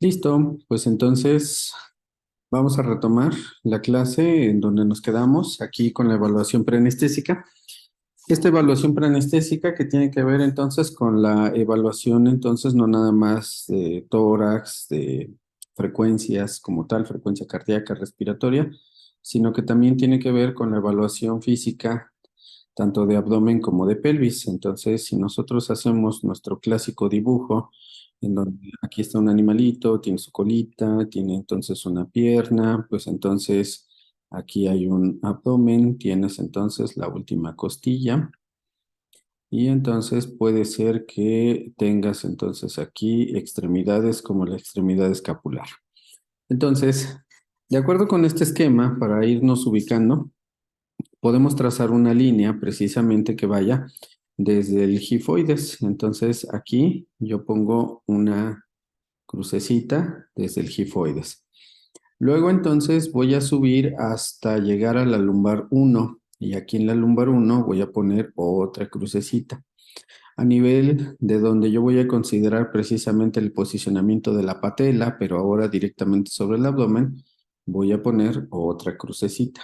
Listo, pues entonces vamos a retomar la clase en donde nos quedamos aquí con la evaluación preanestésica. Esta evaluación preanestésica que tiene que ver entonces con la evaluación entonces no nada más de tórax, de frecuencias como tal, frecuencia cardíaca, respiratoria, sino que también tiene que ver con la evaluación física tanto de abdomen como de pelvis. Entonces, si nosotros hacemos nuestro clásico dibujo, en donde aquí está un animalito, tiene su colita, tiene entonces una pierna, pues entonces aquí hay un abdomen, tienes entonces la última costilla. Y entonces puede ser que tengas entonces aquí extremidades como la extremidad escapular. Entonces, de acuerdo con este esquema, para irnos ubicando, podemos trazar una línea precisamente que vaya desde el gifoides. Entonces aquí yo pongo una crucecita desde el gifoides. Luego entonces voy a subir hasta llegar a la lumbar uno y aquí en la lumbar uno voy a poner otra crucecita. A nivel de donde yo voy a considerar precisamente el posicionamiento de la patela, pero ahora directamente sobre el abdomen, voy a poner otra crucecita.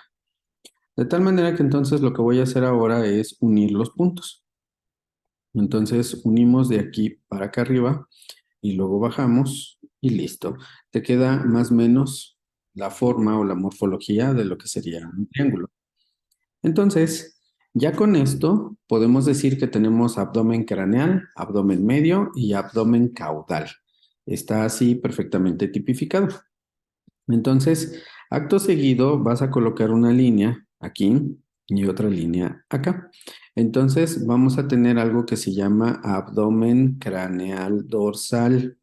De tal manera que entonces lo que voy a hacer ahora es unir los puntos. Entonces unimos de aquí para acá arriba y luego bajamos y listo. Te queda más o menos la forma o la morfología de lo que sería un triángulo. Entonces, ya con esto podemos decir que tenemos abdomen craneal, abdomen medio y abdomen caudal. Está así perfectamente tipificado. Entonces, acto seguido vas a colocar una línea aquí y otra línea acá. Entonces, vamos a tener algo que se llama abdomen craneal dorsal,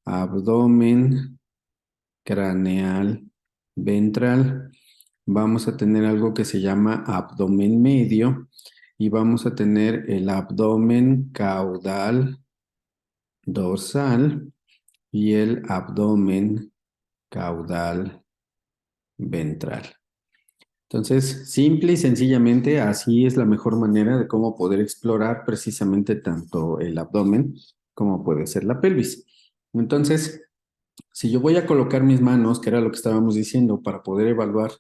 abdomen craneal ventral. Vamos a tener algo que se llama abdomen medio y vamos a tener el abdomen caudal dorsal y el abdomen caudal ventral. Entonces, simple y sencillamente, así es la mejor manera de cómo poder explorar precisamente tanto el abdomen como puede ser la pelvis. Entonces, si yo voy a colocar mis manos, que era lo que estábamos diciendo, para poder evaluar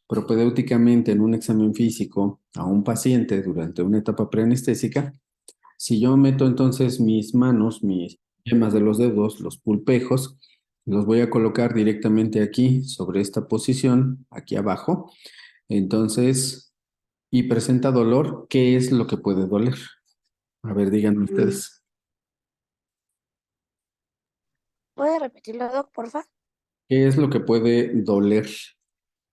propedéuticamente en un examen físico a un paciente durante una etapa preanestésica, si yo meto entonces mis manos, mis yemas de los dedos, los pulpejos, los voy a colocar directamente aquí sobre esta posición, aquí abajo. Entonces, y presenta dolor, ¿qué es lo que puede doler? A ver, díganme ustedes. ¿Puede repetirlo, Doc, porfa? ¿Qué es lo que puede doler?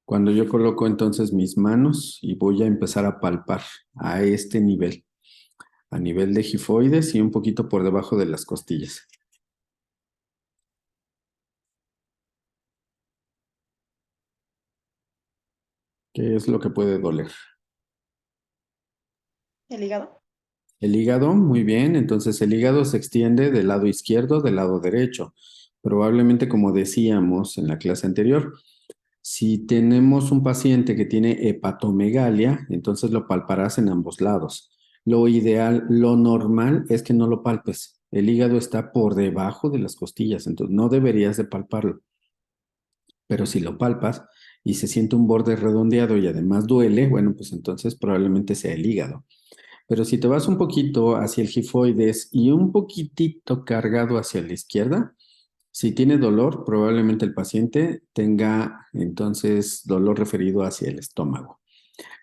Cuando yo coloco entonces mis manos y voy a empezar a palpar a este nivel, a nivel de gifoides y un poquito por debajo de las costillas. ¿Qué es lo que puede doler? ¿El hígado? El hígado, muy bien, entonces el hígado se extiende del lado izquierdo, del lado derecho. Probablemente como decíamos en la clase anterior, si tenemos un paciente que tiene hepatomegalia, entonces lo palparás en ambos lados. Lo ideal, lo normal es que no lo palpes. El hígado está por debajo de las costillas, entonces no deberías de palparlo. Pero si lo palpas y se siente un borde redondeado y además duele, bueno, pues entonces probablemente sea el hígado. Pero si te vas un poquito hacia el gifoides y un poquitito cargado hacia la izquierda, si tiene dolor, probablemente el paciente tenga entonces dolor referido hacia el estómago.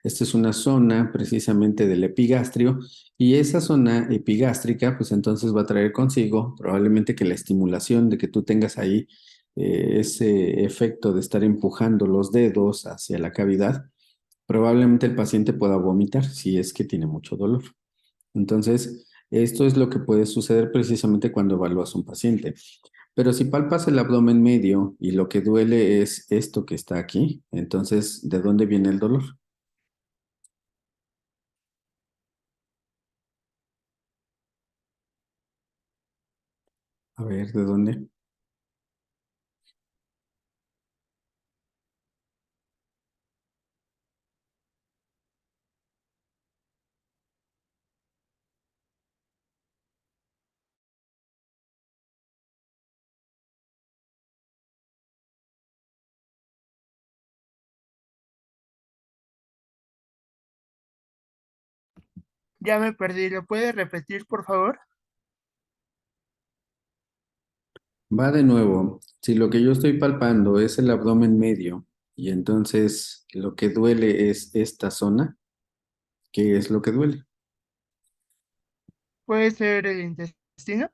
Esta es una zona precisamente del epigastrio y esa zona epigástrica pues entonces va a traer consigo probablemente que la estimulación de que tú tengas ahí ese efecto de estar empujando los dedos hacia la cavidad, probablemente el paciente pueda vomitar si es que tiene mucho dolor. Entonces, esto es lo que puede suceder precisamente cuando evalúas a un paciente. Pero si palpas el abdomen medio y lo que duele es esto que está aquí, entonces, ¿de dónde viene el dolor? A ver, ¿de dónde? Ya me perdí, ¿lo puede repetir, por favor? Va de nuevo. Si lo que yo estoy palpando es el abdomen medio y entonces lo que duele es esta zona, ¿qué es lo que duele? ¿Puede ser el intestino?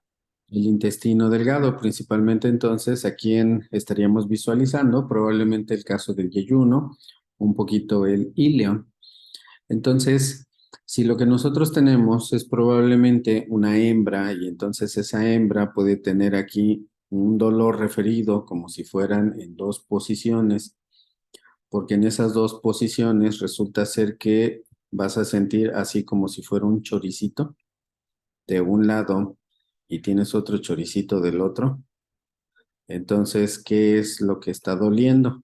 El intestino delgado, principalmente entonces a quien estaríamos visualizando, probablemente el caso del yeyuno, un poquito el íleon. Entonces, si lo que nosotros tenemos es probablemente una hembra y entonces esa hembra puede tener aquí un dolor referido como si fueran en dos posiciones, porque en esas dos posiciones resulta ser que vas a sentir así como si fuera un choricito de un lado y tienes otro choricito del otro. Entonces, ¿qué es lo que está doliendo?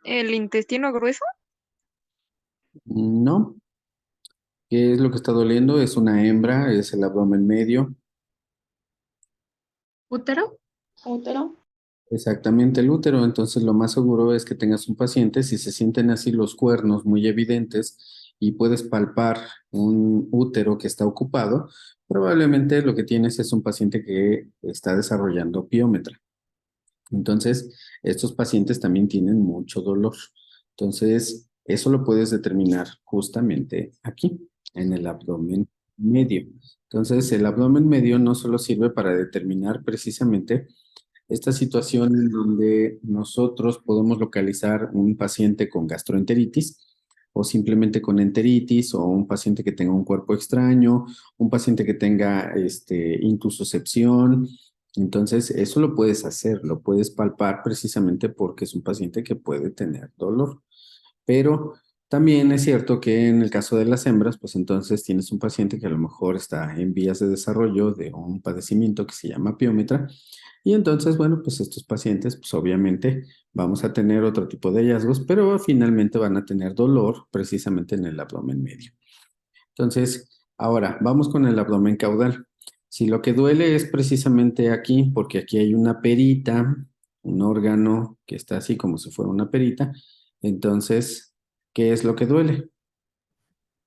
¿El intestino grueso? No. ¿Qué es lo que está doliendo? Es una hembra, es el abdomen medio. ¿Útero? Útero. Exactamente el útero, entonces lo más seguro es que tengas un paciente, si se sienten así los cuernos muy evidentes y puedes palpar un útero que está ocupado, probablemente lo que tienes es un paciente que está desarrollando piómetra. Entonces, estos pacientes también tienen mucho dolor. Entonces, eso lo puedes determinar justamente aquí, en el abdomen medio. Entonces, el abdomen medio no solo sirve para determinar precisamente esta situación en donde nosotros podemos localizar un paciente con gastroenteritis o simplemente con enteritis o un paciente que tenga un cuerpo extraño, un paciente que tenga intususcepción. Entonces, eso lo puedes hacer, lo puedes palpar precisamente porque es un paciente que puede tener dolor. Pero también es cierto que en el caso de las hembras, pues entonces tienes un paciente que a lo mejor está en vías de desarrollo de un padecimiento que se llama piómetra. Y entonces, bueno, pues estos pacientes, pues obviamente vamos a tener otro tipo de hallazgos, pero finalmente van a tener dolor precisamente en el abdomen medio. Entonces, ahora vamos con el abdomen caudal. Si lo que duele es precisamente aquí, porque aquí hay una perita, un órgano que está así como si fuera una perita, entonces, ¿qué es lo que duele?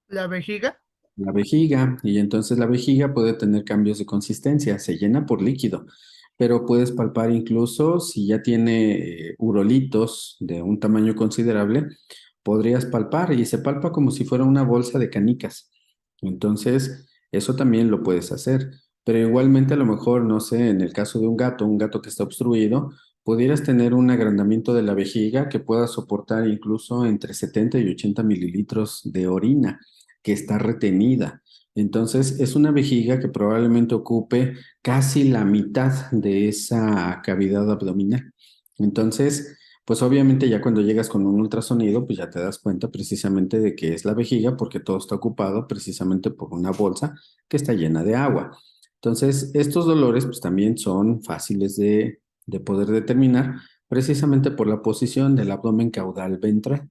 ¿La vejiga? La vejiga, y entonces la vejiga puede tener cambios de consistencia, se llena por líquido, pero puedes palpar incluso si ya tiene urolitos de un tamaño considerable, podrías palpar y se palpa como si fuera una bolsa de canicas. Entonces, eso también lo puedes hacer, pero igualmente a lo mejor, no sé, en el caso de un gato que está obstruido, pudieras tener un agrandamiento de la vejiga que pueda soportar incluso entre 70 y 80 mililitros de orina que está retenida. Entonces, es una vejiga que probablemente ocupe casi la mitad de esa cavidad abdominal. Entonces, pues obviamente ya cuando llegas con un ultrasonido, pues ya te das cuenta precisamente de que es la vejiga porque todo está ocupado precisamente por una bolsa que está llena de agua. Entonces, estos dolores pues también son fáciles de poder determinar precisamente por la posición del abdomen caudal ventral.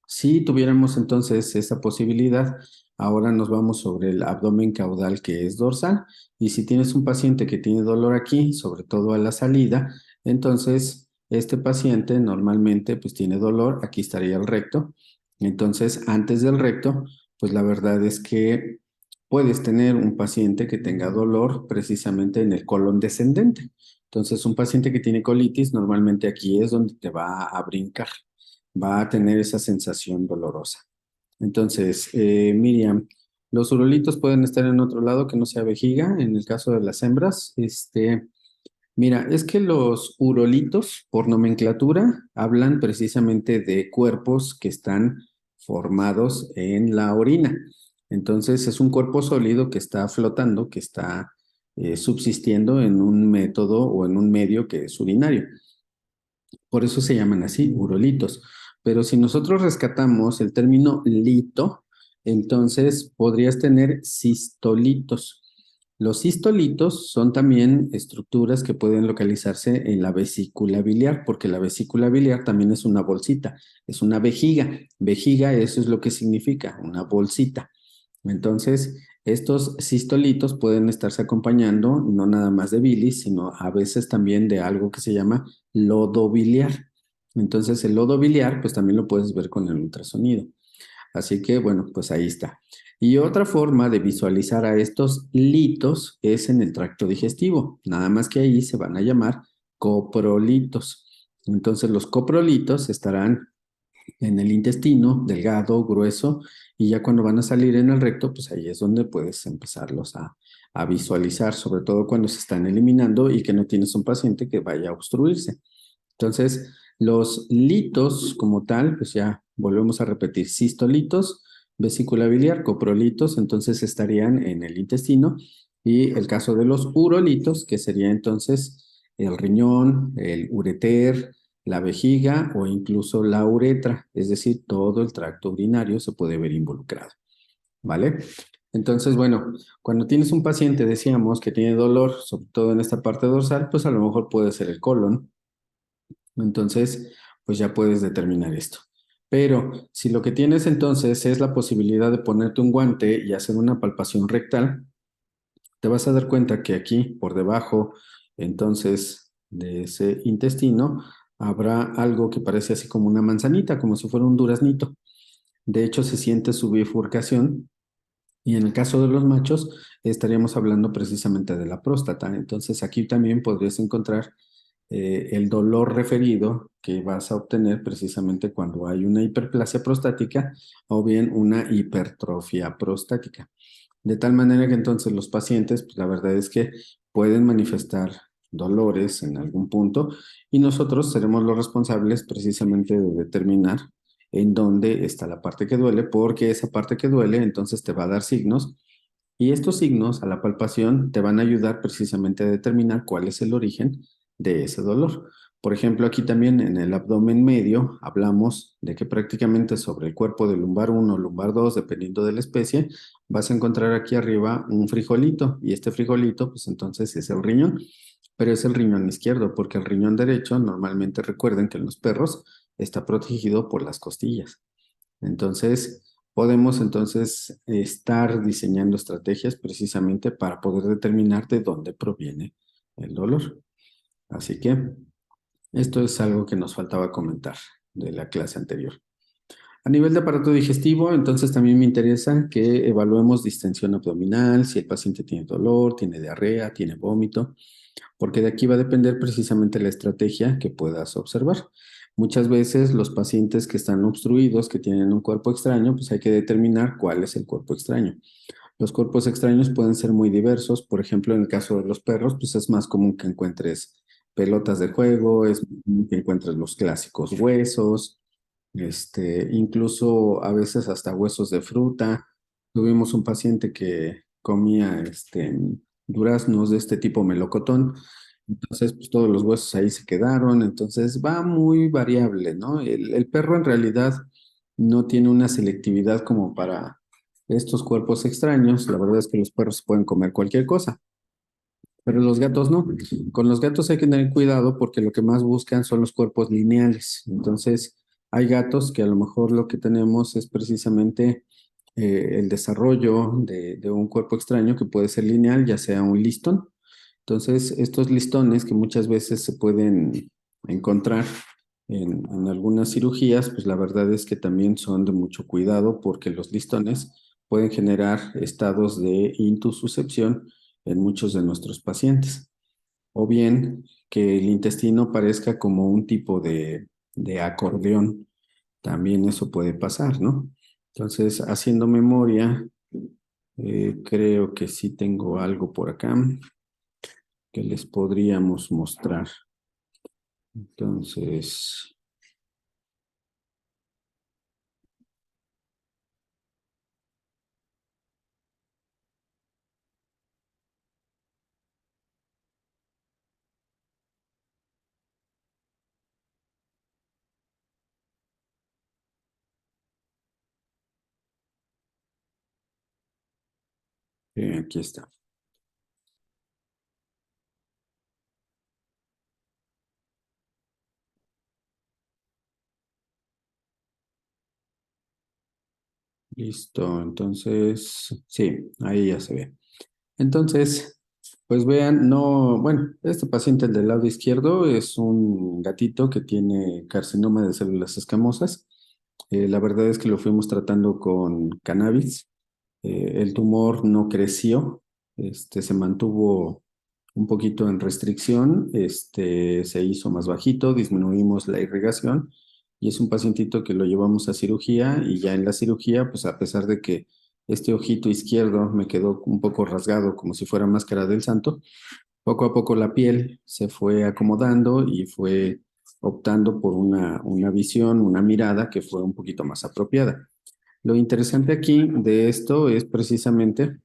Si tuviéramos entonces esa posibilidad, ahora nos vamos sobre el abdomen caudal que es dorsal. Y si tienes un paciente que tiene dolor aquí, sobre todo a la salida, entonces este paciente normalmente pues tiene dolor, aquí estaría el recto. Entonces, antes del recto, pues la verdad es que puedes tener un paciente que tenga dolor precisamente en el colon descendente. Entonces, un paciente que tiene colitis, normalmente aquí es donde te va a brincar, va a tener esa sensación dolorosa. Entonces, Miriam, los urulitos pueden estar en otro lado que no sea vejiga, en el caso de las hembras. Mira, es que los urolitos, por nomenclatura, hablan precisamente de cuerpos que están formados en la orina. Entonces, es un cuerpo sólido que está flotando, que está subsistiendo en un método o en un medio que es urinario. Por eso se llaman así, urolitos. Pero si nosotros rescatamos el término lito, entonces podrías tener cistolitos. Los cistolitos son también estructuras que pueden localizarse en la vesícula biliar, porque la vesícula biliar también es una bolsita, es una vejiga. Vejiga, eso es lo que significa, una bolsita. Entonces, estos cistolitos pueden estarse acompañando no nada más de bilis, sino a veces también de algo que se llama lodo biliar. Entonces, el lodo biliar, pues también lo puedes ver con el ultrasonido. Así que, bueno, pues ahí está. Y otra forma de visualizar a estos litos es en el tracto digestivo, nada más que ahí se van a llamar coprolitos. Entonces, los coprolitos estarán en el intestino, delgado, grueso, y ya cuando van a salir en el recto, pues ahí es donde puedes empezarlos a visualizar, sobre todo cuando se están eliminando y que no tienes un paciente que vaya a obstruirse. Entonces, los litos como tal, pues ya volvemos a repetir, cistolitos, vesícula biliar, coprolitos, entonces estarían en el intestino, y el caso de los urolitos, que sería entonces el riñón, el ureter, la vejiga o incluso la uretra, es decir, todo el tracto urinario se puede ver involucrado, ¿vale? Entonces, bueno, cuando tienes un paciente, decíamos que tiene dolor, sobre todo en esta parte dorsal, pues a lo mejor puede ser el colon. Entonces, pues ya puedes determinar esto. Pero si lo que tienes entonces es la posibilidad de ponerte un guante y hacer una palpación rectal, te vas a dar cuenta que aquí, por debajo, entonces, de ese intestino, habrá algo que parece así como una manzanita, como si fuera un duraznito. De hecho, se siente su bifurcación y en el caso de los machos, estaríamos hablando precisamente de la próstata. Entonces, aquí también podrías encontrar el dolor referido que vas a obtener precisamente cuando hay una hiperplasia prostática o bien una hipertrofia prostática. De tal manera que entonces los pacientes, pues la verdad es que pueden manifestar dolores en algún punto y nosotros seremos los responsables precisamente de determinar en dónde está la parte que duele, porque esa parte que duele entonces te va a dar signos y estos signos a la palpación te van a ayudar precisamente a determinar cuál es el origen de ese dolor. Por ejemplo, aquí también en el abdomen medio hablamos de que prácticamente sobre el cuerpo del lumbar 1 o lumbar 2, dependiendo de la especie, vas a encontrar aquí arriba un frijolito y este frijolito pues entonces es el riñón, pero es el riñón izquierdo porque el riñón derecho normalmente recuerden que en los perros está protegido por las costillas. Entonces, podemos entonces estar diseñando estrategias precisamente para poder determinar de dónde proviene el dolor. Así que esto es algo que nos faltaba comentar de la clase anterior. A nivel de aparato digestivo, entonces también me interesa que evaluemos distensión abdominal, si el paciente tiene dolor, tiene diarrea, tiene vómito, porque de aquí va a depender precisamente la estrategia que puedas observar. Muchas veces los pacientes que están obstruidos, que tienen un cuerpo extraño, pues hay que determinar cuál es el cuerpo extraño. Los cuerpos extraños pueden ser muy diversos. Por ejemplo, en el caso de los perros, pues es más común que encuentres pelotas de juego, es más común que encuentres los clásicos huesos, incluso a veces hasta huesos de fruta. Tuvimos un paciente que comía duraznos de este tipo melocotón, entonces pues todos los huesos ahí se quedaron, entonces va muy variable, ¿no? El perro en realidad no tiene una selectividad como para estos cuerpos extraños. La verdad es que los perros pueden comer cualquier cosa, pero los gatos no. Con los gatos hay que tener cuidado porque lo que más buscan son los cuerpos lineales. Entonces, hay gatos que a lo mejor lo que tenemos es precisamente el desarrollo de un cuerpo extraño que puede ser lineal, ya sea un listón. Entonces, estos listones que muchas veces se pueden encontrar en algunas cirugías, pues la verdad es que también son de mucho cuidado porque los listones pueden generar estados de intussuscepción en muchos de nuestros pacientes. O bien que el intestino parezca como un tipo de acordeón, también eso puede pasar, ¿no? Entonces, haciendo memoria, creo que sí tengo algo por acá que les podríamos mostrar. Entonces, aquí está. Listo, entonces, sí, ahí ya se ve. Entonces, pues vean, no, bueno, este paciente del lado izquierdo es un gatito que tiene carcinoma de células escamosas. La verdad es que lo fuimos tratando con cannabis. El tumor no creció, se mantuvo un poquito en restricción, se hizo más bajito, disminuimos la irrigación y es un pacientito que lo llevamos a cirugía y ya en la cirugía, pues a pesar de que este ojito izquierdo me quedó un poco rasgado como si fuera máscara del santo, poco a poco la piel se fue acomodando y fue optando por una visión, una mirada que fue un poquito más apropiada. Lo interesante aquí de esto es precisamente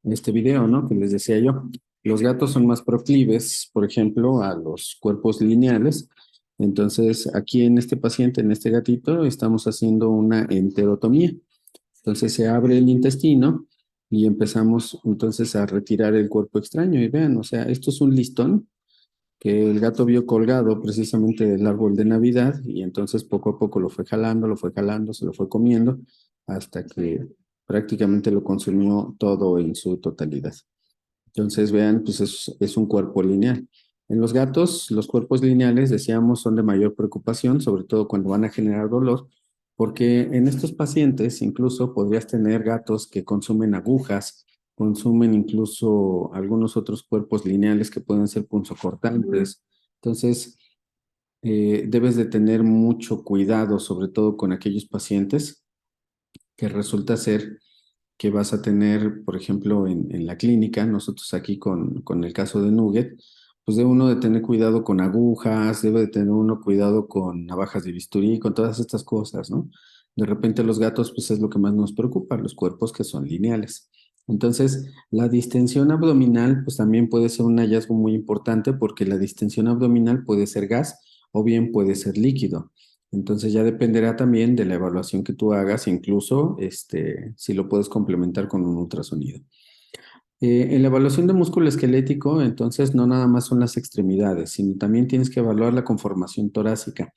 este video, ¿no? Que les decía yo. Los gatos son más proclives, por ejemplo, a los cuerpos lineales. Entonces, aquí en este paciente, en este gatito, estamos haciendo una enterotomía. Entonces, se abre el intestino y empezamos entonces a retirar el cuerpo extraño. Y vean, o sea, esto es un listón que el gato vio colgado precisamente del árbol de Navidad y entonces poco a poco lo fue jalando, se lo fue comiendo hasta que prácticamente lo consumió todo en su totalidad. Entonces vean, pues es un cuerpo lineal. En los gatos, los cuerpos lineales, decíamos, son de mayor preocupación, sobre todo cuando van a generar dolor, porque en estos pacientes incluso podrías tener gatos que consumen agujas, consumen incluso algunos otros cuerpos lineales que pueden ser punzocortantes. Entonces, debes de tener mucho cuidado, sobre todo con aquellos pacientes que resulta ser que vas a tener, por ejemplo, en la clínica, nosotros aquí con el caso de Nugget, pues debe uno de tener cuidado con agujas, debe de tener uno cuidado con navajas de bisturí, con todas estas cosas, ¿no? De repente los gatos, pues es lo que más nos preocupa, los cuerpos que son lineales. Entonces, la distensión abdominal, pues también puede ser un hallazgo muy importante porque la distensión abdominal puede ser gas o bien puede ser líquido. Entonces ya dependerá también de la evaluación que tú hagas, incluso si lo puedes complementar con un ultrasonido. En la evaluación de músculo esquelético, entonces no nada más son las extremidades, sino también tienes que evaluar la conformación torácica,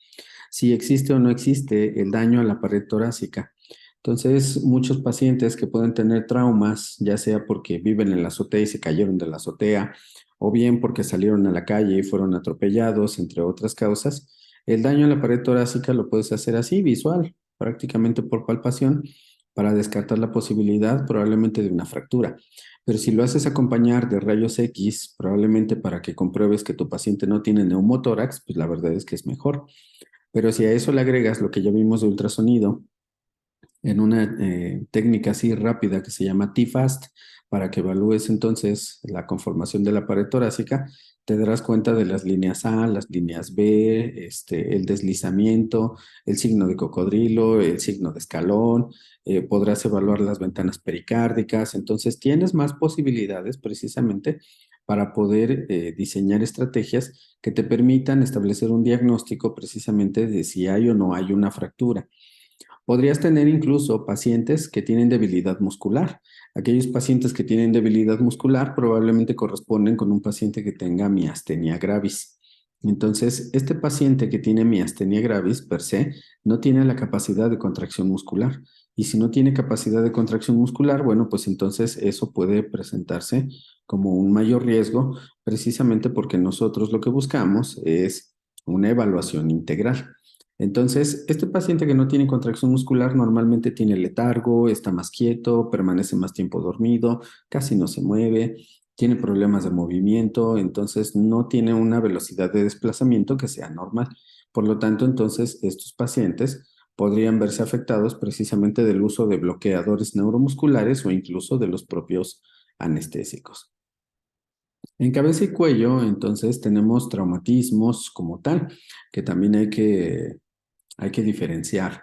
si existe o no existe el daño a la pared torácica. Entonces, muchos pacientes que pueden tener traumas, ya sea porque viven en la azotea y se cayeron de la azotea, o bien porque salieron a la calle y fueron atropellados, entre otras causas, el daño a la pared torácica lo puedes hacer así, visual, prácticamente por palpación, para descartar la posibilidad probablemente de una fractura. Pero si lo haces acompañar de rayos X, probablemente para que compruebes que tu paciente no tiene neumotórax, pues la verdad es que es mejor. Pero si a eso le agregas lo que ya vimos de ultrasonido, en una técnica así rápida que se llama T-FAST, para que evalúes entonces la conformación de la pared torácica, te darás cuenta de las líneas A, las líneas B, el deslizamiento, el signo de cocodrilo, el signo de escalón, podrás evaluar las ventanas pericárdicas, entonces tienes más posibilidades precisamente para poder diseñar estrategias que te permitan establecer un diagnóstico precisamente de si hay o no hay una fractura. Podrías tener incluso pacientes que tienen debilidad muscular. Aquellos pacientes que tienen debilidad muscular probablemente corresponden con un paciente que tenga miastenia gravis. Entonces, este paciente que tiene miastenia gravis per se no tiene la capacidad de contracción muscular. Y si no tiene capacidad de contracción muscular, bueno, pues entonces eso puede presentarse como un mayor riesgo, precisamente porque nosotros lo que buscamos es una evaluación integral. Entonces, este paciente que no tiene contracción muscular normalmente tiene letargo, está más quieto, permanece más tiempo dormido, casi no se mueve, tiene problemas de movimiento, entonces no tiene una velocidad de desplazamiento que sea normal. Por lo tanto, entonces estos pacientes podrían verse afectados precisamente del uso de bloqueadores neuromusculares o incluso de los propios anestésicos. En cabeza y cuello, entonces, tenemos traumatismos como tal, que también hay que diferenciar.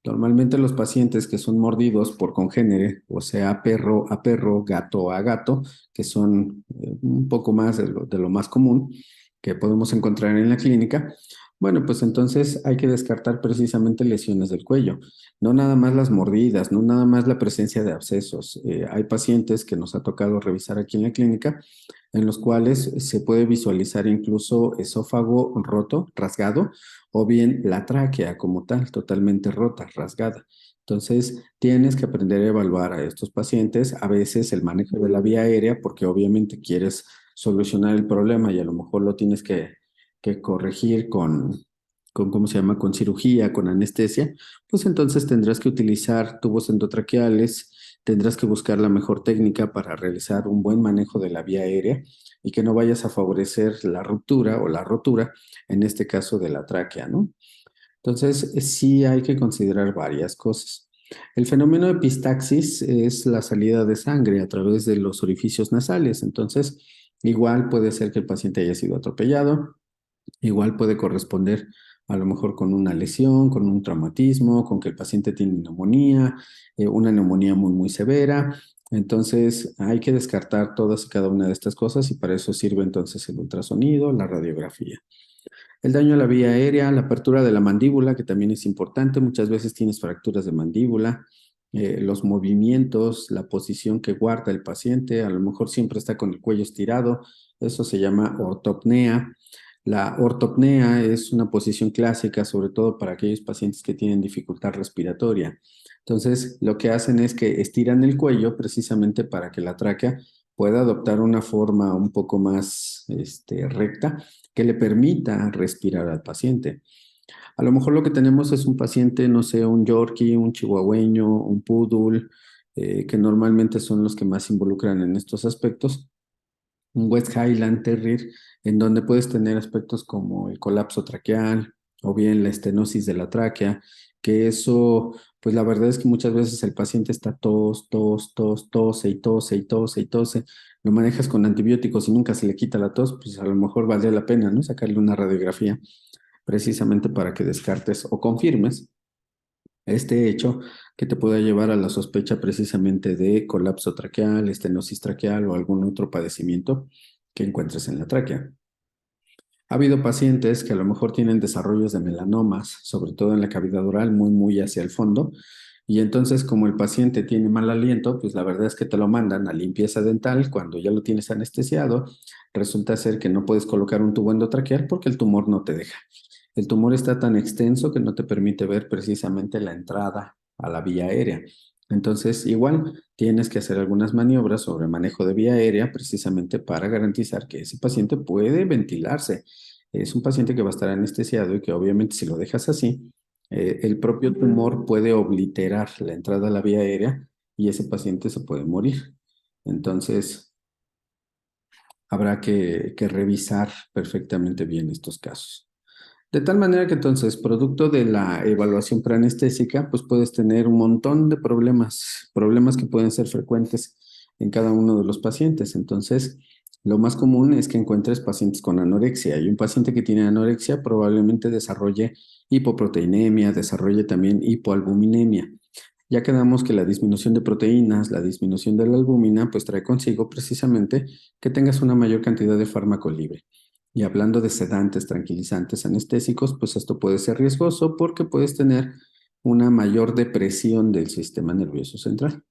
Normalmente los pacientes que son mordidos por congénere, o sea, perro a perro, gato a gato, que son un poco más de lo más común que podemos encontrar en la clínica, bueno, pues entonces hay que descartar precisamente lesiones del cuello. No nada más las mordidas, no nada más la presencia de abscesos. Hay pacientes que nos ha tocado revisar aquí en la clínica en los cuales se puede visualizar incluso esófago roto, rasgado, o bien la tráquea como tal, totalmente rota, rasgada. Entonces, tienes que aprender a evaluar a estos pacientes, a veces el manejo de la vía aérea, porque obviamente quieres solucionar el problema y a lo mejor lo tienes que corregir ¿cómo se llama? Con cirugía, con anestesia, pues entonces tendrás que utilizar tubos endotraqueales, tendrás que buscar la mejor técnica para realizar un buen manejo de la vía aérea y que no vayas a favorecer la ruptura o la rotura, en este caso de la tráquea, ¿no? Entonces, sí hay que considerar varias cosas. El fenómeno de epistaxis es la salida de sangre a través de los orificios nasales. Entonces, igual puede ser que el paciente haya sido atropellado, igual puede corresponder a lo mejor con una lesión, con un traumatismo, con que el paciente tiene neumonía, una neumonía muy, muy severa. Entonces, hay que descartar todas y cada una de estas cosas y para eso sirve entonces el ultrasonido, la radiografía. El daño a la vía aérea, la apertura de la mandíbula, que también es importante. Muchas veces tienes fracturas de mandíbula, los movimientos, la posición que guarda el paciente, a lo mejor siempre está con el cuello estirado. Eso se llama ortopnea. La ortopnea es una posición clásica, sobre todo para aquellos pacientes que tienen dificultad respiratoria. Entonces, lo que hacen es que estiran el cuello precisamente para que la tráquea pueda adoptar una forma un poco más recta que le permita respirar al paciente. A lo mejor lo que tenemos es un paciente, no sé, un Yorkie, un chihuahueño, un poodle, que normalmente son los que más se involucran en estos aspectos. Un West Highland Terrier, en donde puedes tener aspectos como el colapso traqueal o bien la estenosis de la tráquea, que eso, pues la verdad es que muchas veces el paciente está tose y tose y tose y tose. Lo manejas con antibióticos y nunca se le quita la tos, pues a lo mejor valdría la pena, ¿no? Sacarle una radiografía precisamente para que descartes o confirmes este hecho que te pueda llevar a la sospecha precisamente de colapso traqueal, estenosis traqueal o algún otro padecimiento que encuentres en la tráquea. Ha habido pacientes que a lo mejor tienen desarrollos de melanomas, sobre todo en la cavidad oral, muy, muy hacia el fondo. Y entonces, como el paciente tiene mal aliento, pues la verdad es que te lo mandan a limpieza dental cuando ya lo tienes anestesiado. Resulta ser que no puedes colocar un tubo endotraqueal porque el tumor no te deja. El tumor está tan extenso que no te permite ver precisamente la entrada a la vía aérea. Entonces, igual tienes que hacer algunas maniobras sobre manejo de vía aérea precisamente para garantizar que ese paciente puede ventilarse. Es un paciente que va a estar anestesiado y que obviamente si lo dejas así, el propio tumor puede obliterar la entrada a la vía aérea y ese paciente se puede morir. Entonces, habrá que revisar perfectamente bien estos casos. De tal manera que entonces, producto de la evaluación preanestésica, pues puedes tener un montón de problemas que pueden ser frecuentes en cada uno de los pacientes. Entonces, lo más común es que encuentres pacientes con anorexia y un paciente que tiene anorexia probablemente desarrolle hipoproteinemia, desarrolle también hipoalbuminemia. Ya quedamos que la disminución de proteínas, la disminución de la albúmina, pues trae consigo precisamente que tengas una mayor cantidad de fármaco libre. Y hablando de sedantes, tranquilizantes, anestésicos, pues esto puede ser riesgoso porque puedes tener una mayor depresión del sistema nervioso central.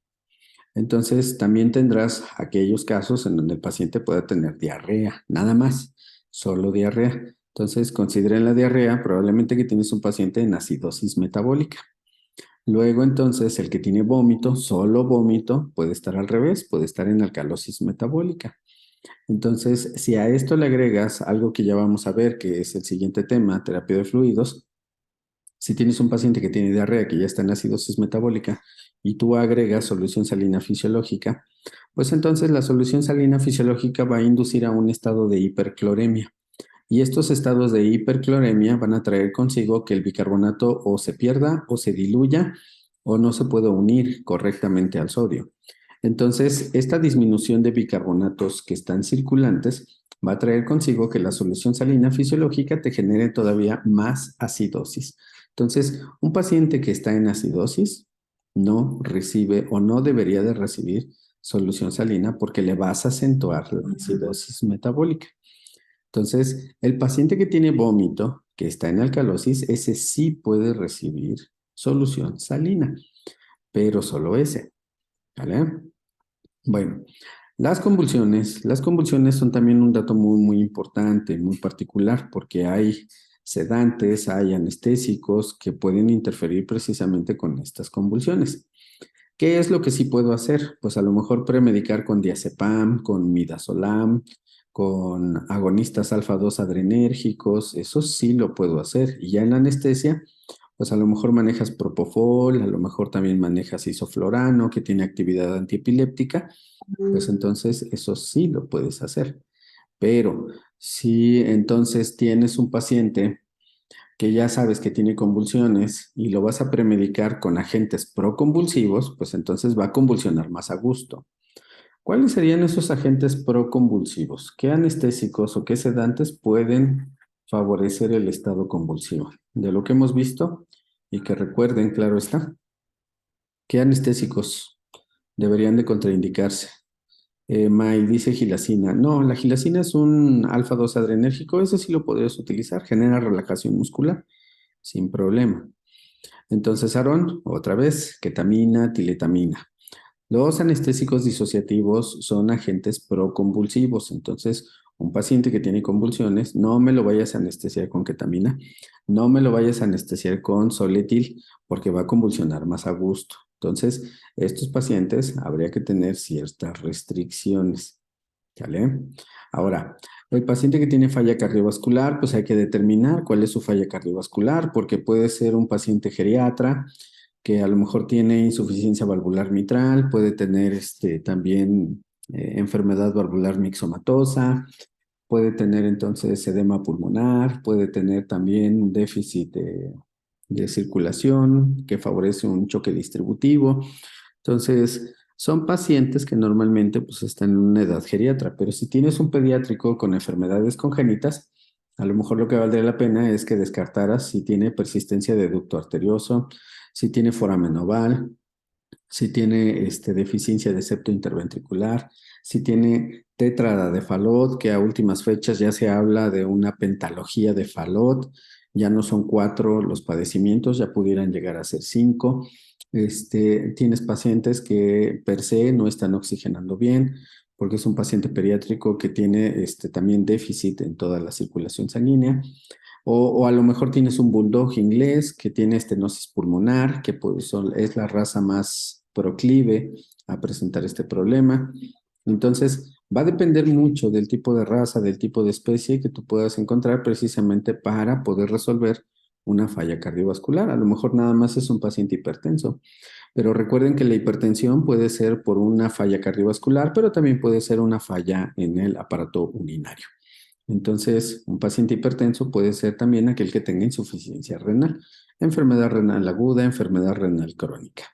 Entonces, también tendrás aquellos casos en donde el paciente pueda tener diarrea, nada más, solo diarrea. Entonces, consideren la diarrea, probablemente que tienes un paciente en acidosis metabólica. Luego, entonces, el que tiene vómito, solo vómito, puede estar al revés, puede estar en alcalosis metabólica. Entonces, si a esto le agregas algo que ya vamos a ver, que es el siguiente tema, terapia de fluidos, si tienes un paciente que tiene diarrea, que ya está en acidosis metabólica, y tú agregas solución salina fisiológica, pues entonces la solución salina fisiológica va a inducir a un estado de hipercloremia. Y estos estados de hipercloremia van a traer consigo que el bicarbonato o se pierda o se diluya o no se puede unir correctamente al sodio. Entonces, esta disminución de bicarbonatos que están circulantes va a traer consigo que la solución salina fisiológica te genere todavía más acidosis. Entonces, un paciente que está en acidosis no recibe o no debería de recibir solución salina porque le vas a acentuar la acidosis metabólica. Entonces, el paciente que tiene vómito, que está en alcalosis, ese sí puede recibir solución salina, pero solo ese, ¿vale? Bueno, las convulsiones son también un dato muy, muy importante, muy particular, porque hay sedantes, hay anestésicos que pueden interferir precisamente con estas convulsiones. ¿Qué es lo que sí puedo hacer? Pues a lo mejor premedicar con diazepam, con midazolam, con agonistas alfa-2 adrenérgicos, eso sí lo puedo hacer. Y ya en la anestesia, pues a lo mejor manejas propofol, a lo mejor también manejas isoflorano, que tiene actividad antiepiléptica, pues entonces eso sí lo puedes hacer. Pero si entonces tienes un paciente que ya sabes que tiene convulsiones y lo vas a premedicar con agentes proconvulsivos, pues entonces va a convulsionar más a gusto. ¿Cuáles serían esos agentes proconvulsivos? ¿Qué anestésicos o qué sedantes pueden favorecer el estado convulsivo? De lo que hemos visto y que recuerden, claro está, ¿qué anestésicos deberían de contraindicarse? May dice gilacina. No, la gilacina es un alfa-2 adrenérgico, ese sí lo podrías utilizar, genera relajación muscular sin problema. Entonces, Aarón, otra vez, ketamina, tiletamina. Los anestésicos disociativos son agentes proconvulsivos. Entonces, un paciente que tiene convulsiones, no me lo vayas a anestesiar con ketamina, no me lo vayas a anestesiar con Soletil, porque va a convulsionar más a gusto. Entonces, estos pacientes habría que tener ciertas restricciones. ¿Vale? Ahora, el paciente que tiene falla cardiovascular, pues hay que determinar cuál es su falla cardiovascular, porque puede ser un paciente geriatra que a lo mejor tiene insuficiencia valvular mitral, puede tener también enfermedad valvular mixomatosa, puede tener entonces edema pulmonar, puede tener también un déficit de circulación que favorece un choque distributivo. Entonces, son pacientes que normalmente pues, están en una edad geriatra, pero si tienes un pediátrico con enfermedades congénitas, a lo mejor lo que valdría la pena es que descartaras si tiene persistencia de ducto arterioso, si tiene foramen oval, si tiene deficiencia de septo interventricular, si tiene tétrada de Fallot, que a últimas fechas ya se habla de una pentalogía de Fallot, ya no son 4 los padecimientos, ya pudieran llegar a ser 5. Tienes pacientes que per se no están oxigenando bien, porque es un paciente pediátrico que tiene también déficit en toda la circulación sanguínea. O a lo mejor tienes un bulldog inglés que tiene estenosis pulmonar, que pues es la raza más proclive a presentar este problema. Entonces, va a depender mucho del tipo de raza, del tipo de especie que tú puedas encontrar precisamente para poder resolver una falla cardiovascular. A lo mejor nada más es un paciente hipertenso, pero recuerden que la hipertensión puede ser por una falla cardiovascular, pero también puede ser una falla en el aparato urinario. Entonces, un paciente hipertenso puede ser también aquel que tenga insuficiencia renal, enfermedad renal aguda, enfermedad renal crónica.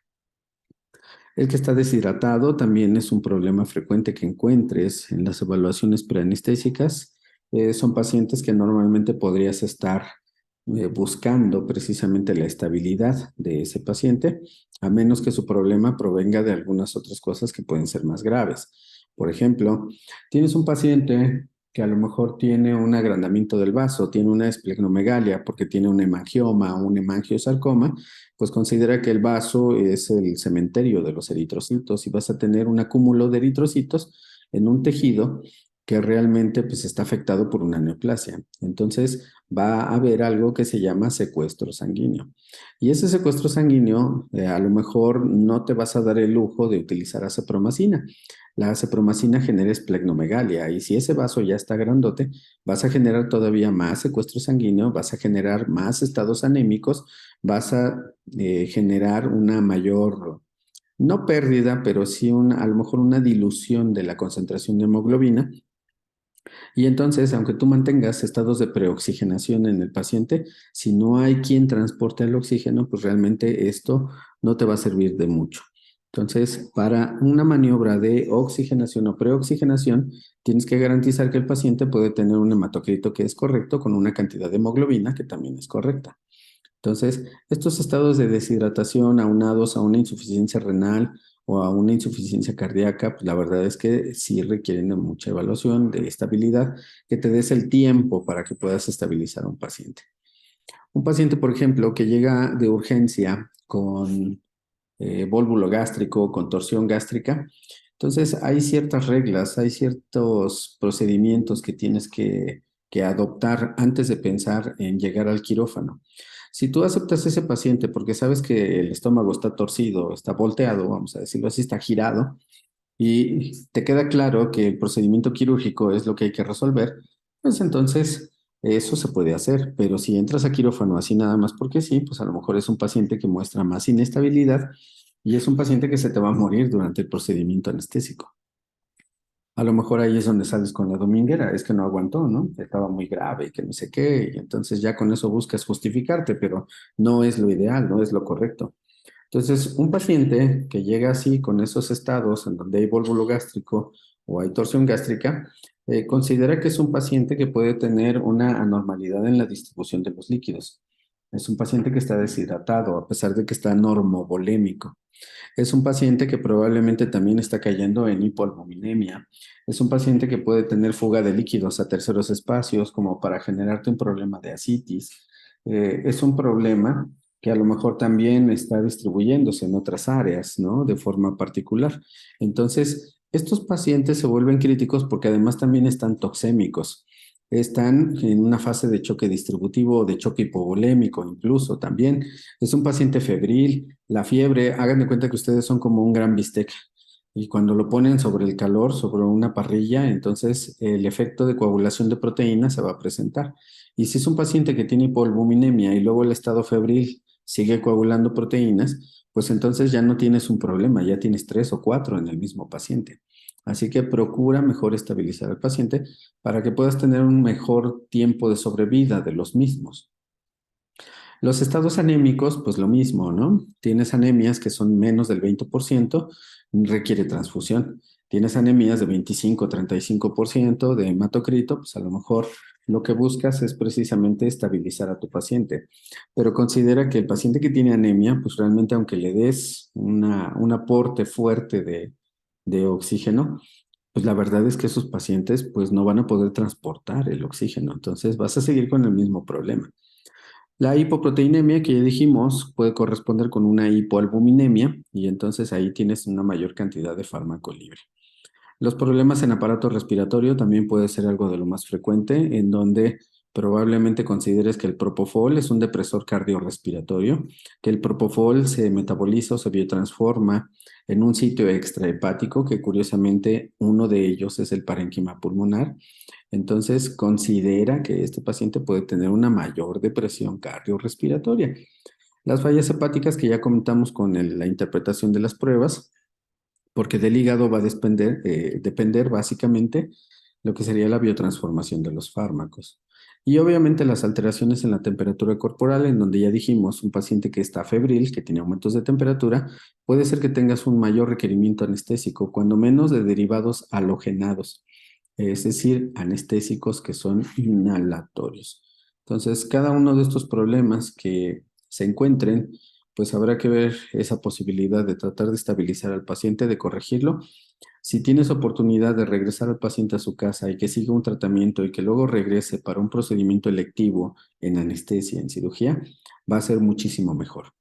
El que está deshidratado también es un problema frecuente que encuentres en las evaluaciones preanestésicas. Son pacientes que normalmente podrías estar buscando precisamente la estabilidad de ese paciente, a menos que su problema provenga de algunas otras cosas que pueden ser más graves. Por ejemplo, tienes un paciente que a lo mejor tiene un agrandamiento del vaso, tiene una esplenomegalia porque tiene un hemangioma o un hemangiosarcoma, pues considera que el vaso es el cementerio de los eritrocitos y vas a tener un acúmulo de eritrocitos en un tejido que realmente pues, está afectado por una neoplasia. Entonces va a haber algo que se llama secuestro sanguíneo. Y ese secuestro sanguíneo, a lo mejor no te vas a dar el lujo de utilizar acepromacina. La acepromacina genera esplenomegalia y si ese vaso ya está grandote, vas a generar todavía más secuestro sanguíneo, vas a generar más estados anémicos, vas a generar una mayor, no pérdida, pero sí a lo mejor una dilución de la concentración de hemoglobina. Y entonces, aunque tú mantengas estados de preoxigenación en el paciente, si no hay quien transporte el oxígeno, pues realmente esto no te va a servir de mucho. Entonces, para una maniobra de oxigenación o preoxigenación, tienes que garantizar que el paciente puede tener un hematocrito que es correcto con una cantidad de hemoglobina que también es correcta. Entonces, estos estados de deshidratación aunados a una insuficiencia renal o a una insuficiencia cardíaca, pues la verdad es que sí requieren de mucha evaluación, de estabilidad, que te des el tiempo para que puedas estabilizar a un paciente. Un paciente, por ejemplo, que llega de urgencia con vólvulo gástrico, con torsión gástrica, entonces hay ciertas reglas, hay ciertos procedimientos que tienes que que adoptar antes de pensar en llegar al quirófano. Si tú aceptas ese paciente porque sabes que el estómago está torcido, está volteado, vamos a decirlo así, está girado, y te queda claro que el procedimiento quirúrgico es lo que hay que resolver, pues entonces eso se puede hacer. Pero si entras a quirófano así nada más porque sí, pues a lo mejor es un paciente que muestra más inestabilidad y es un paciente que se te va a morir durante el procedimiento anestésico. A lo mejor ahí es donde sales con la dominguera, es que no aguantó, ¿no? Estaba muy grave y que no sé qué, y entonces ya con eso buscas justificarte, pero no es lo ideal, no es lo correcto. Entonces, un paciente que llega así con esos estados en donde hay vólvulo gástrico o hay torsión gástrica, considera que es un paciente que puede tener una anormalidad en la distribución de los líquidos. Es un paciente que está deshidratado a pesar de que está normovolémico. Es un paciente que probablemente también está cayendo en hipoalbuminemia. Es un paciente que puede tener fuga de líquidos a terceros espacios como para generarte un problema de ascitis. Es un problema que a lo mejor también está distribuyéndose en otras áreas, ¿no? De forma particular. Entonces, estos pacientes se vuelven críticos porque además también están toxémicos. Están en una fase de choque distributivo o de choque hipovolémico incluso también. Es un paciente febril, la fiebre, hagan de cuenta que ustedes son como un gran bistec y cuando lo ponen sobre el calor, sobre una parrilla, entonces el efecto de coagulación de proteínas se va a presentar. Y si es un paciente que tiene hipoalbuminemia y luego el estado febril sigue coagulando proteínas, pues entonces ya no tienes un problema, ya tienes 3 o 4 en el mismo paciente. Así que procura mejor estabilizar al paciente para que puedas tener un mejor tiempo de sobrevida de los mismos. Los estados anémicos, pues lo mismo, ¿no? Tienes anemias que son menos del 20%, requiere transfusión. Tienes anemias de 25-35% de hematocrito, pues a lo mejor lo que buscas es precisamente estabilizar a tu paciente. Pero considera que el paciente que tiene anemia, pues realmente aunque le des un aporte fuerte de oxígeno, pues la verdad es que esos pacientes pues no van a poder transportar el oxígeno. Entonces vas a seguir con el mismo problema. La hipoproteinemia que ya dijimos puede corresponder con una hipoalbuminemia y entonces ahí tienes una mayor cantidad de fármaco libre. Los problemas en aparato respiratorio también puede ser algo de lo más frecuente, en donde probablemente consideres que el propofol es un depresor cardiorrespiratorio, que el propofol se metaboliza o se biotransforma en un sitio extrahepático, que curiosamente uno de ellos es el parénquima pulmonar. Entonces, considera que este paciente puede tener una mayor depresión cardiorrespiratoria. Las fallas hepáticas que ya comentamos con la interpretación de las pruebas, porque del hígado va a depender básicamente lo que sería la biotransformación de los fármacos. Y obviamente las alteraciones en la temperatura corporal, en donde ya dijimos, un paciente que está febril, que tiene aumentos de temperatura, puede ser que tengas un mayor requerimiento anestésico, cuando menos de derivados halogenados, es decir, anestésicos que son inhalatorios. Entonces, cada uno de estos problemas que se encuentren, pues habrá que ver esa posibilidad de tratar de estabilizar al paciente, de corregirlo. Si tienes oportunidad de regresar al paciente a su casa y que siga un tratamiento y que luego regrese para un procedimiento electivo en anestesia, en cirugía, va a ser muchísimo mejor.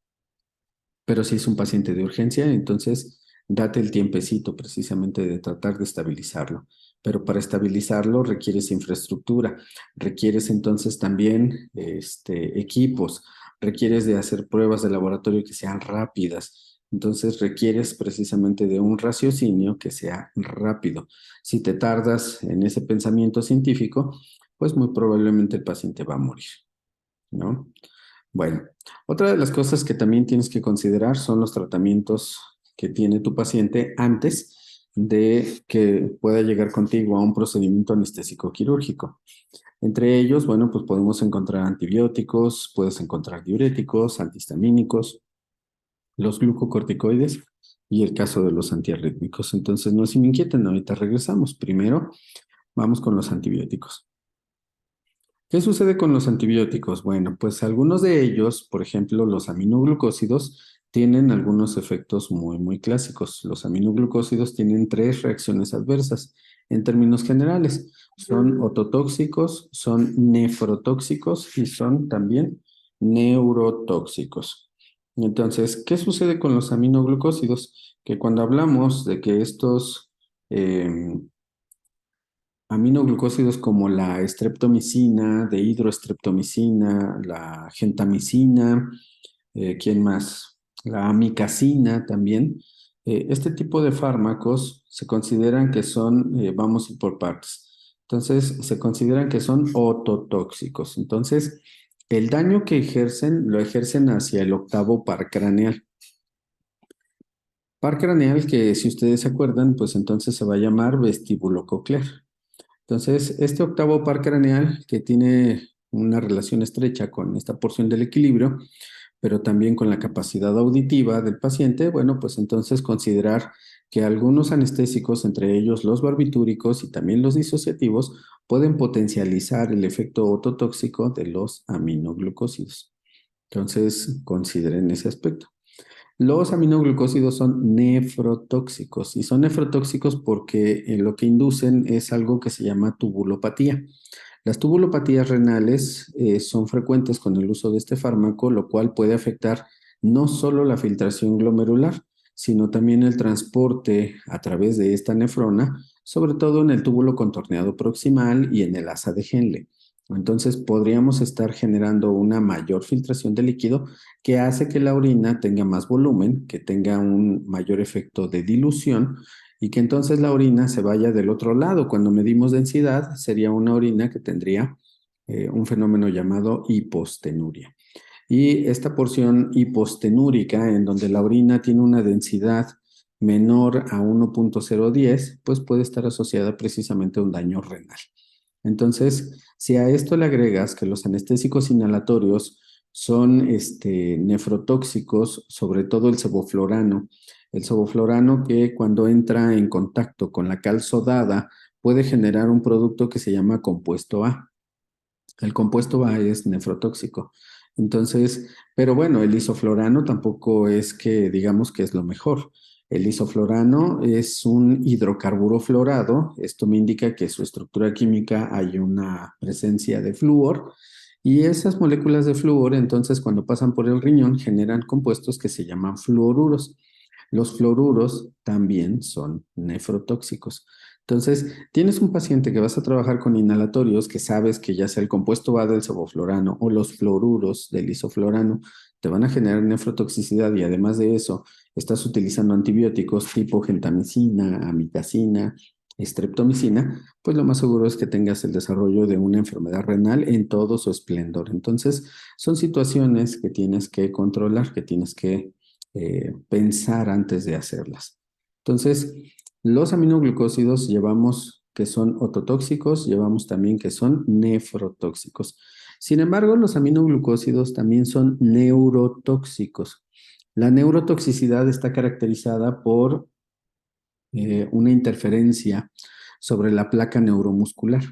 Pero si es un paciente de urgencia, entonces date el tiempecito precisamente de tratar de estabilizarlo. Pero para estabilizarlo requieres infraestructura, requieres entonces también equipos, requieres de hacer pruebas de laboratorio que sean rápidas. Entonces requieres precisamente de un raciocinio que sea rápido. Si te tardas en ese pensamiento científico, pues muy probablemente el paciente va a morir, ¿no? Bueno, otra de las cosas que también tienes que considerar son los tratamientos que tiene tu paciente antes de que pueda llegar contigo a un procedimiento anestésico quirúrgico. Entre ellos, bueno, pues podemos encontrar antibióticos, puedes encontrar diuréticos, antihistamínicos, los glucocorticoides y el caso de los antiarrítmicos. Entonces, no se me inquieten, ahorita regresamos. Primero, vamos con los antibióticos. ¿Qué sucede con los antibióticos? Bueno, pues algunos de ellos, por ejemplo, los aminoglucósidos, tienen algunos efectos muy clásicos. Los aminoglucósidos tienen 3 reacciones adversas en términos generales. Son ototóxicos, son nefrotóxicos y son también neurotóxicos. Entonces, ¿qué sucede con los aminoglucósidos? Que cuando hablamos de que estos aminoglucósidos como la estreptomicina, dehidroestreptomicina, la gentamicina, ¿quién más? La amicacina también. Este tipo de fármacos se consideran que son, vamos a ir por partes. Entonces, se consideran que son ototóxicos. Entonces, el daño que ejercen, lo ejercen hacia el octavo par craneal. Par craneal que, si ustedes se acuerdan, pues entonces se va a llamar vestíbulo coclear. Entonces, este octavo par craneal que tiene una relación estrecha con esta porción del equilibrio, pero también con la capacidad auditiva del paciente, bueno, pues entonces considerar que algunos anestésicos, entre ellos los barbitúricos y también los disociativos, pueden potencializar el efecto ototóxico de los aminoglucósidos. Entonces, consideren ese aspecto. Los aminoglucósidos son nefrotóxicos y son nefrotóxicos porque lo que inducen es algo que se llama tubulopatía. Las tubulopatías renales son frecuentes con el uso de este fármaco, lo cual puede afectar no solo la filtración glomerular, sino también el transporte a través de esta nefrona, sobre todo en el túbulo contorneado proximal y en el asa de Henle. Entonces podríamos estar generando una mayor filtración de líquido que hace que la orina tenga más volumen, que tenga un mayor efecto de dilución y que entonces la orina se vaya del otro lado. Cuando medimos densidad, sería una orina que tendría un fenómeno llamado hipostenuria. Y esta porción hipostenúrica, en donde la orina tiene una densidad menor a 1.010, pues puede estar asociada precisamente a un daño renal. Entonces, si a esto le agregas que los anestésicos inhalatorios son nefrotóxicos, sobre todo el sevoflurano que cuando entra en contacto con la cal sodada puede generar un producto que se llama compuesto A. El compuesto A es nefrotóxico. Entonces, pero bueno, el isoflorano tampoco es que digamos que es lo mejor. El isoflorano es un hidrocarburo fluorado. Esto me indica que su estructura química hay una presencia de flúor y esas moléculas de flúor, entonces, cuando pasan por el riñón, generan compuestos que se llaman fluoruros. Los fluoruros también son nefrotóxicos. Entonces, tienes un paciente que vas a trabajar con inhalatorios que sabes que ya sea el compuesto A del sevoflurano o los fluoruros del isoflurano te van a generar nefrotoxicidad y además de eso estás utilizando antibióticos tipo gentamicina, amicacina, estreptomicina, pues lo más seguro es que tengas el desarrollo de una enfermedad renal en todo su esplendor. Entonces, son situaciones que tienes que controlar, que tienes que pensar antes de hacerlas. Entonces, los aminoglucósidos llevamos que son ototóxicos, llevamos también que son nefrotóxicos. Sin embargo, los aminoglucósidos también son neurotóxicos. La neurotoxicidad está caracterizada por una interferencia sobre la placa neuromuscular.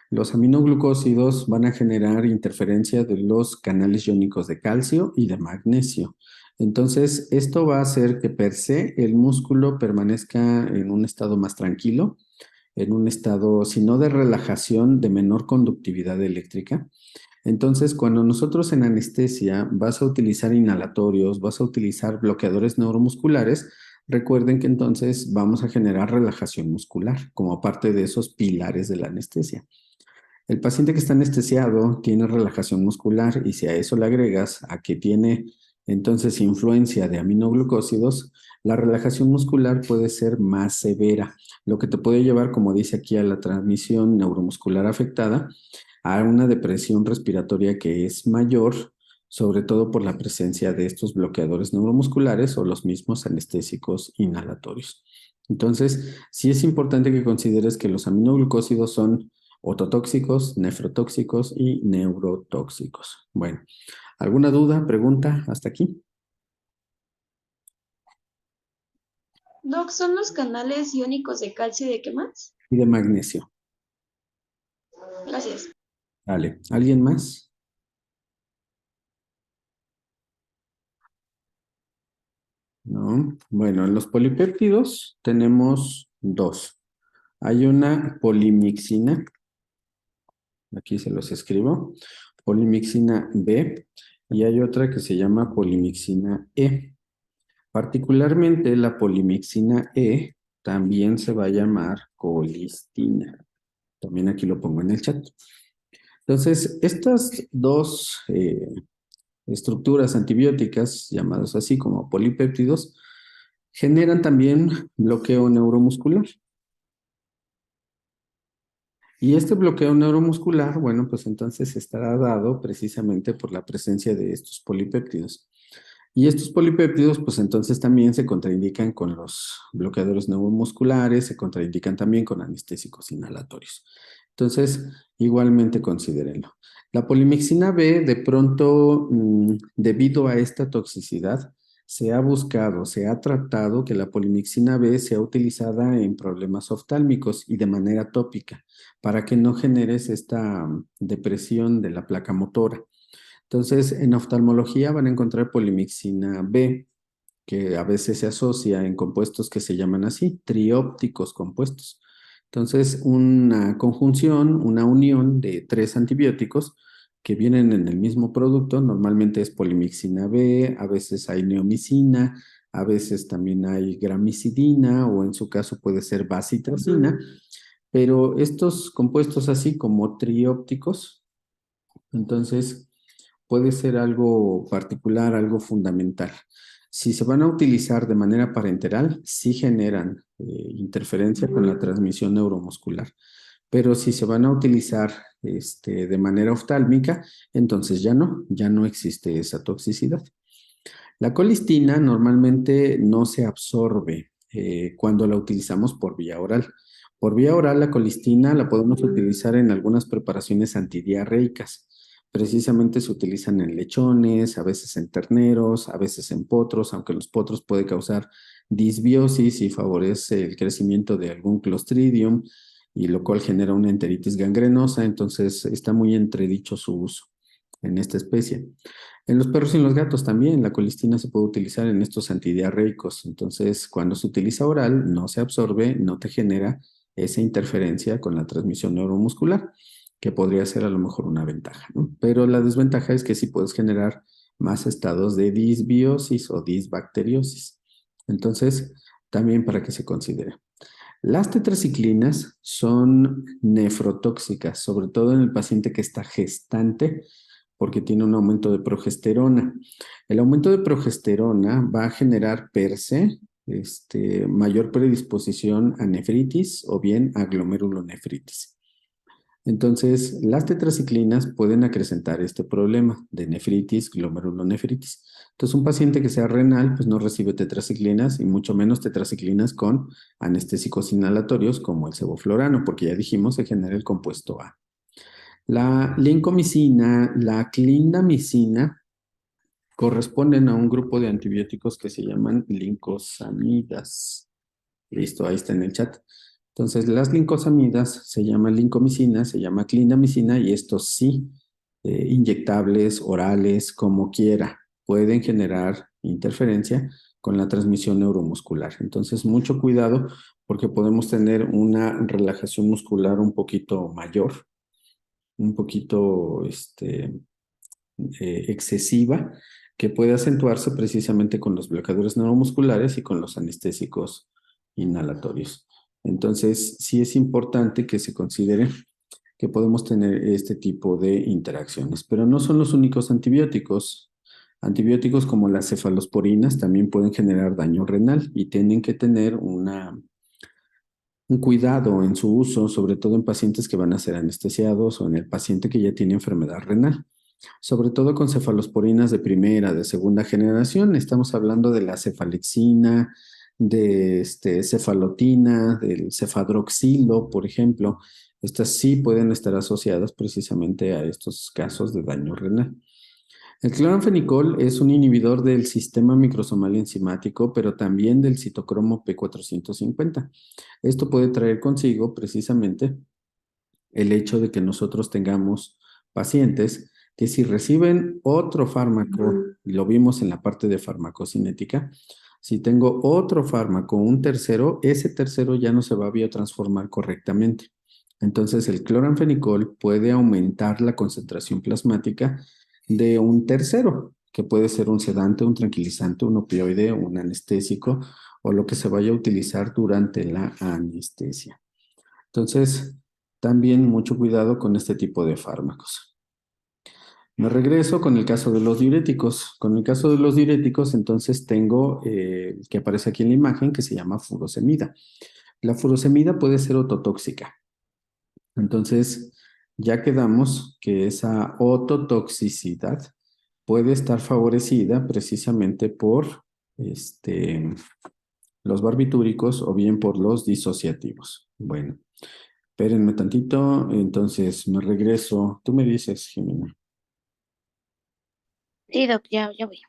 Los aminoglucósidos van a generar interferencia de los canales iónicos de calcio y de magnesio. Entonces, esto va a hacer que per se el músculo permanezca en un estado más tranquilo, en un estado, si no de relajación, de menor conductividad eléctrica. Entonces, cuando nosotros en anestesia vas a utilizar inhalatorios, vas a utilizar bloqueadores neuromusculares, recuerden que entonces vamos a generar relajación muscular como parte de esos pilares de la anestesia. El paciente que está anestesiado tiene relajación muscular y si a eso le agregas a que tiene entonces influencia de aminoglucósidos, la relajación muscular puede ser más severa, lo que te puede llevar, como dice aquí, a la transmisión neuromuscular afectada, a una depresión respiratoria que es mayor, sobre todo por la presencia de estos bloqueadores neuromusculares o los mismos anestésicos inhalatorios. Entonces, sí es importante que consideres que los aminoglucósidos son ototóxicos, nefrotóxicos y neurotóxicos. Bueno, ¿alguna duda, pregunta hasta aquí? Doc, ¿son los canales iónicos de calcio y de qué más? Y de magnesio. Gracias. Vale, ¿alguien más? No. Bueno, en los polipéptidos tenemos dos. Hay una polimixina, aquí se los escribo, polimixina B, y hay otra que se llama polimixina E. Particularmente la polimixina E también se va a llamar colistina. También aquí lo pongo en el chat. Entonces, estas dos estructuras antibióticas, llamadas así como polipéptidos, generan también bloqueo neuromuscular. Y este bloqueo neuromuscular, bueno, pues entonces estará dado precisamente por la presencia de estos polipéptidos. Y estos polipéptidos, pues entonces también se contraindican con los bloqueadores neuromusculares, se contraindican también con anestésicos inhalatorios. Entonces, igualmente considérenlo. La polimixina B, de pronto, debido a esta toxicidad, se ha buscado, se ha tratado que la polimixina B sea utilizada en problemas oftálmicos y de manera tópica, para que no generes esta depresión de la placa motora. Entonces, en oftalmología van a encontrar polimixina B, que a veces se asocia en compuestos que se llaman así, triópticos compuestos. Entonces, una conjunción, una unión de 3 antibióticos que vienen en el mismo producto, normalmente es polimixina B, a veces hay neomicina, a veces también hay gramicidina o en su caso puede ser bacitracina, pero estos compuestos así como triópticos, entonces puede ser algo particular, algo fundamental. Si se van a utilizar de manera parenteral, sí generan interferencia con la transmisión neuromuscular. Pero si se van a utilizar de manera oftálmica, entonces ya no existe esa toxicidad. La colistina normalmente no se absorbe cuando la utilizamos por vía oral. Por vía oral, la colistina la podemos utilizar en algunas preparaciones antidiarreicas. Precisamente se utilizan en lechones, a veces en terneros, a veces en potros, aunque los potros puede causar disbiosis y favorece el crecimiento de algún clostridium, y lo cual genera una enteritis gangrenosa, entonces está muy entredicho su uso en esta especie. En los perros y en los gatos también la colistina se puede utilizar en estos antidiarreicos. Entonces, cuando se utiliza oral, no se absorbe, no te genera esa interferencia con la transmisión neuromuscular, que podría ser a lo mejor una ventaja, ¿no? Pero la desventaja es que sí puedes generar más estados de disbiosis o disbacteriosis. Entonces, también para que se considere. Las tetraciclinas son nefrotóxicas, sobre todo en el paciente que está gestante, porque tiene un aumento de progesterona. El aumento de progesterona va a generar per se mayor predisposición a nefritis o bien a glomerulonefritis. Entonces, las tetraciclinas pueden acrecentar este problema de nefritis, glomerulonefritis. Entonces, un paciente que sea renal, pues no recibe tetraciclinas y mucho menos tetraciclinas con anestésicos inhalatorios como el sevoflurano, porque ya dijimos se genera el compuesto A. La lincomicina, la clindamicina corresponden a un grupo de antibióticos que se llaman lincosamidas. Listo, ahí está en el chat. Entonces, las lincosamidas se llama lincomicina, se llama clindamicina y estos sí, inyectables, orales, como quiera, pueden generar interferencia con la transmisión neuromuscular. Entonces, mucho cuidado porque podemos tener una relajación muscular un poquito mayor, un poquito excesiva, que puede acentuarse precisamente con los bloqueadores neuromusculares y con los anestésicos inhalatorios. Entonces, sí es importante que se considere que podemos tener este tipo de interacciones, pero no son los únicos antibióticos. Antibióticos como las cefalosporinas también pueden generar daño renal y tienen que tener un cuidado en su uso, sobre todo en pacientes que van a ser anestesiados o en el paciente que ya tiene enfermedad renal. Sobre todo con cefalosporinas de primera, de segunda generación, estamos hablando de la cefalexina, de cefalotina, del cefadroxilo, por ejemplo. Estas sí pueden estar asociadas precisamente a estos casos de daño renal. El cloranfenicol es un inhibidor del sistema microsomal enzimático, pero también del citocromo P450. Esto puede traer consigo precisamente el hecho de que nosotros tengamos pacientes que si reciben otro fármaco, lo vimos en la parte de farmacocinética, si tengo otro fármaco, un tercero, ese tercero ya no se va a biotransformar correctamente. Entonces el cloranfenicol puede aumentar la concentración plasmática de un tercero, que puede ser un sedante, un tranquilizante, un opioide, un anestésico o lo que se vaya a utilizar durante la anestesia. Entonces, También mucho cuidado con este tipo de fármacos. Me regreso con el caso de los diuréticos. Con el caso de los diuréticos, entonces tengo el que aparece aquí en la imagen, que se llama furosemida. La furosemida puede ser ototóxica. Entonces, ya quedamos que esa ototoxicidad puede estar favorecida precisamente por los barbitúricos o bien por los disociativos. Bueno, espérenme tantito, entonces me regreso. Tú me dices, Jimena. Sí, Doc, ya voy.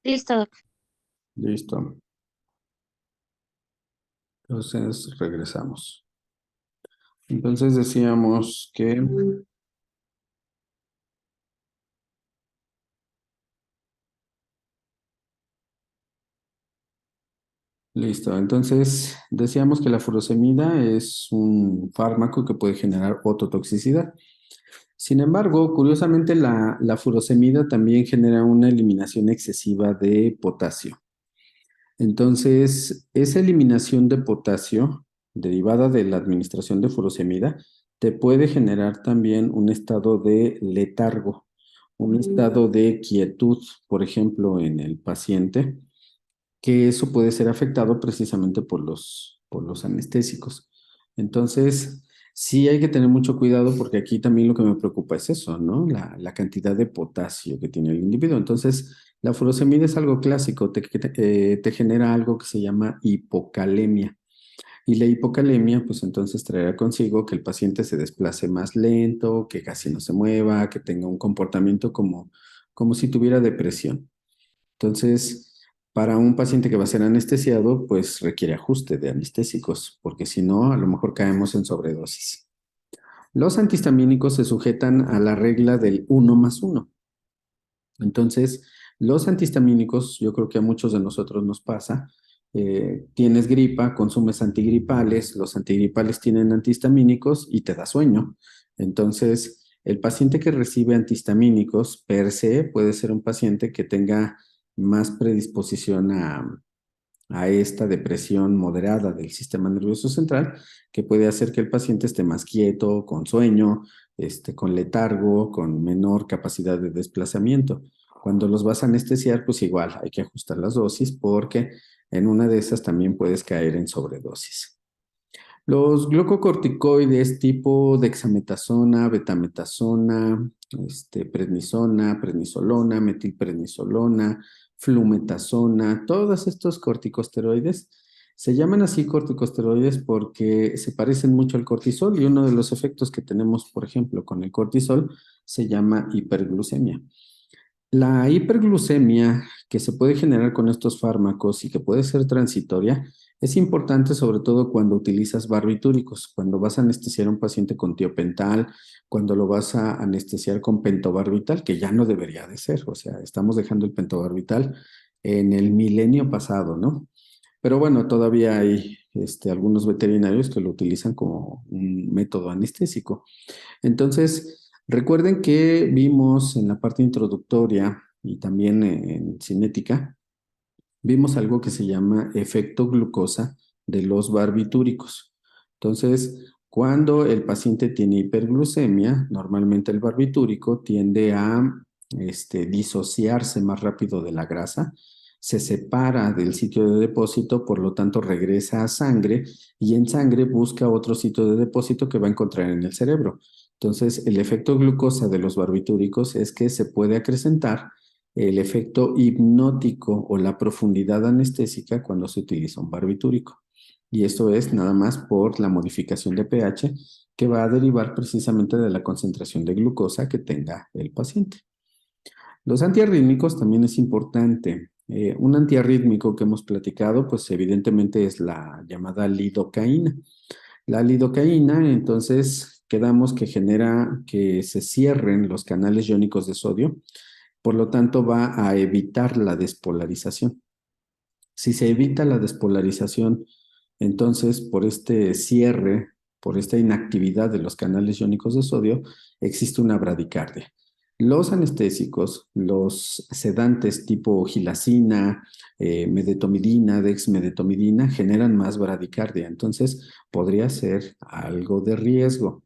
Listo, Doc. Listo. Entonces, regresamos. Entonces decíamos que... Listo, entonces decíamos que la furosemida es un fármaco que puede generar ototoxicidad. Sin embargo, curiosamente la furosemida también genera una eliminación excesiva de potasio. Entonces, esa eliminación de potasio derivada de la administración de furosemida te puede generar también un estado de letargo, un estado de quietud, por ejemplo, en el paciente, que eso puede ser afectado precisamente por los anestésicos. Entonces, sí hay que tener mucho cuidado porque aquí también lo que me preocupa es eso, ¿no? La cantidad de potasio que tiene el individuo. Entonces, la furosemida es algo clásico, te genera algo que se llama hipocalemia. Y la hipocalemia, pues entonces traerá consigo que el paciente se desplace más lento, que casi no se mueva, que tenga un comportamiento como si tuviera depresión. Entonces, para un paciente que va a ser anestesiado, pues requiere ajuste de anestésicos, porque si no, a lo mejor caemos en sobredosis. Los antihistamínicos se sujetan a la regla del 1+1. Entonces, los antihistamínicos, yo creo que a muchos de nosotros nos pasa, tienes gripa, consumes antigripales, los antigripales tienen antihistamínicos y te da sueño. Entonces, el paciente que recibe antihistamínicos per se puede ser un paciente que tenga más predisposición a esta depresión moderada del sistema nervioso central, que puede hacer que el paciente esté más quieto, con sueño, con letargo, con menor capacidad de desplazamiento. Cuando los vas a anestesiar, pues igual hay que ajustar las dosis porque en una de esas también puedes caer en sobredosis. Los glucocorticoides tipo dexametasona, betametasona, prednisona, prednisolona, metilprednisolona, flumetasona, todos estos corticosteroides se llaman así corticosteroides porque se parecen mucho al cortisol y uno de los efectos que tenemos, por ejemplo, con el cortisol se llama hiperglucemia. La hiperglucemia que se puede generar con estos fármacos y que puede ser transitoria es importante sobre todo cuando utilizas barbitúricos, cuando vas a anestesiar a un paciente con tiopental, cuando lo vas a anestesiar con pentobarbital, que ya no debería de ser, o sea, estamos dejando el pentobarbital en el milenio pasado, ¿no? Pero bueno, todavía hay algunos veterinarios que lo utilizan como un método anestésico. Entonces, recuerden que vimos en la parte introductoria y también en cinética, vimos algo que se llama efecto glucosa de los barbitúricos. Entonces, cuando el paciente tiene hiperglucemia, normalmente el barbitúrico tiende a disociarse más rápido de la grasa, se separa del sitio de depósito, por lo tanto regresa a sangre y en sangre busca otro sitio de depósito que va a encontrar en el cerebro. Entonces, el efecto glucosa de los barbitúricos es que se puede acrecentar el efecto hipnótico o la profundidad anestésica cuando se utiliza un barbitúrico. Y esto es nada más por la modificación de pH que va a derivar precisamente de la concentración de glucosa que tenga el paciente. Los antiarrítmicos también es importante. Un antiarrítmico que hemos platicado, pues evidentemente es la llamada lidocaína. La lidocaína, entonces, quedamos que genera que se cierren los canales iónicos de sodio Por lo tanto, va a evitar la despolarización. Si se evita la despolarización, entonces por este cierre, por esta inactividad de los canales iónicos de sodio, existe una bradicardia. Los anestésicos, los sedantes tipo gilacina, medetomidina, dexmedetomidina, generan más bradicardia. Entonces, podría ser algo de riesgo.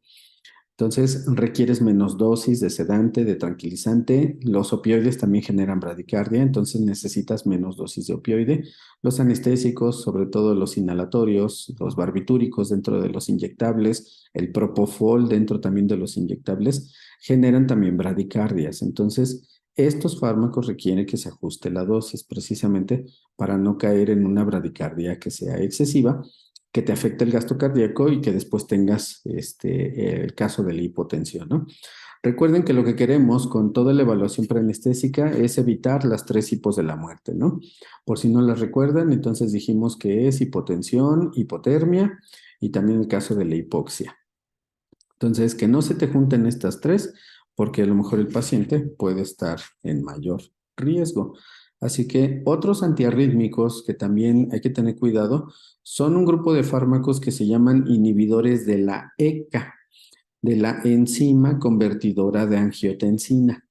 Entonces, requieres menos dosis de sedante, de tranquilizante. Los opioides también generan bradicardia, entonces necesitas menos dosis de opioide. Los anestésicos, sobre todo los inhalatorios, los barbitúricos dentro de los inyectables, el propofol dentro también de los inyectables, generan también bradicardias. Entonces, estos fármacos requieren que se ajuste la dosis precisamente para no caer en una bradicardia que sea excesiva, que te afecte el gasto cardíaco y que después tengas el caso de la hipotensión, ¿no? Recuerden que lo que queremos con toda la evaluación preanestésica es evitar las 3 hipos de la muerte, ¿no? Por si no las recuerdan, entonces dijimos que es hipotensión, hipotermia y también el caso de la hipoxia. Entonces, que no se te junten estas 3, porque a lo mejor el paciente puede estar en mayor riesgo. Así que otros antiarrítmicos que también hay que tener cuidado son un grupo de fármacos que se llaman inhibidores de la ECA, de la enzima convertidora de angiotensina.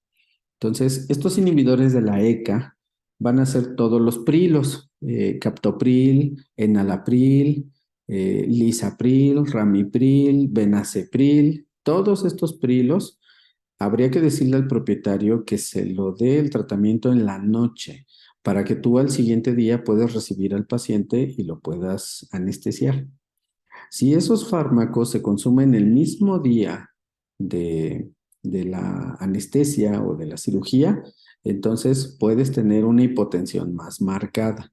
Entonces, estos inhibidores de la ECA van a ser todos los prilos, captopril, enalapril, lisapril, ramipril, benacepril, todos estos prilos. Habría que decirle al propietario que se lo dé el tratamiento en la noche para que tú al siguiente día puedas recibir al paciente y lo puedas anestesiar. Si esos fármacos se consumen el mismo día de la anestesia o de la cirugía, entonces puedes tener una hipotensión más marcada.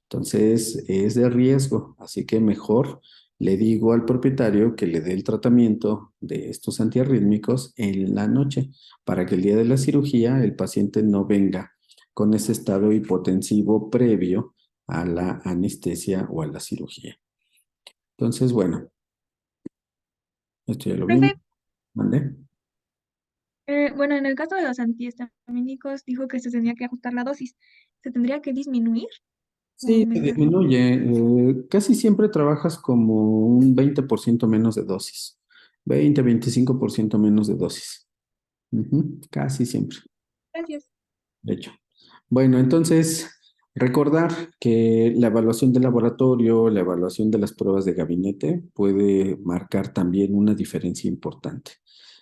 Entonces es de riesgo, así que mejor le digo al propietario que le dé el tratamiento de estos antiarrítmicos en la noche para que el día de la cirugía el paciente no venga con ese estado hipotensivo previo a la anestesia o a la cirugía. Entonces, bueno, esto ya lo vimos. Profe, ¿Mande? bueno, en el caso de los antihistamínicos dijo que se tendría que ajustar la dosis. ¿Se tendría que disminuir? ¿O Sí, me se estás disminuye. Casi siempre trabajas como un 20% menos de dosis. 20-25% menos de dosis. Ujú, casi siempre, Gracias. de hecho. Bueno, entonces, recordar que la evaluación de laboratorio, la evaluación de las pruebas de gabinete puede marcar también una diferencia importante.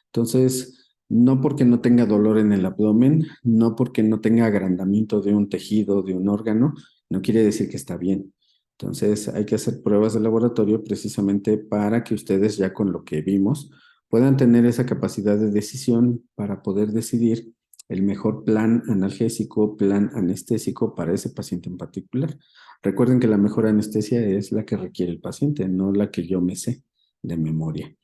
Entonces, no porque no tenga dolor en el abdomen, no porque no tenga agrandamiento de un tejido, de un órgano, no quiere decir que está bien. Entonces, hay que hacer pruebas de laboratorio precisamente para que ustedes ya con lo que vimos puedan tener esa capacidad de decisión para poder decidir el mejor plan analgésico, plan anestésico para ese paciente en particular. Recuerden que la mejor anestesia es la que requiere el paciente, no la que yo me sé de memoria.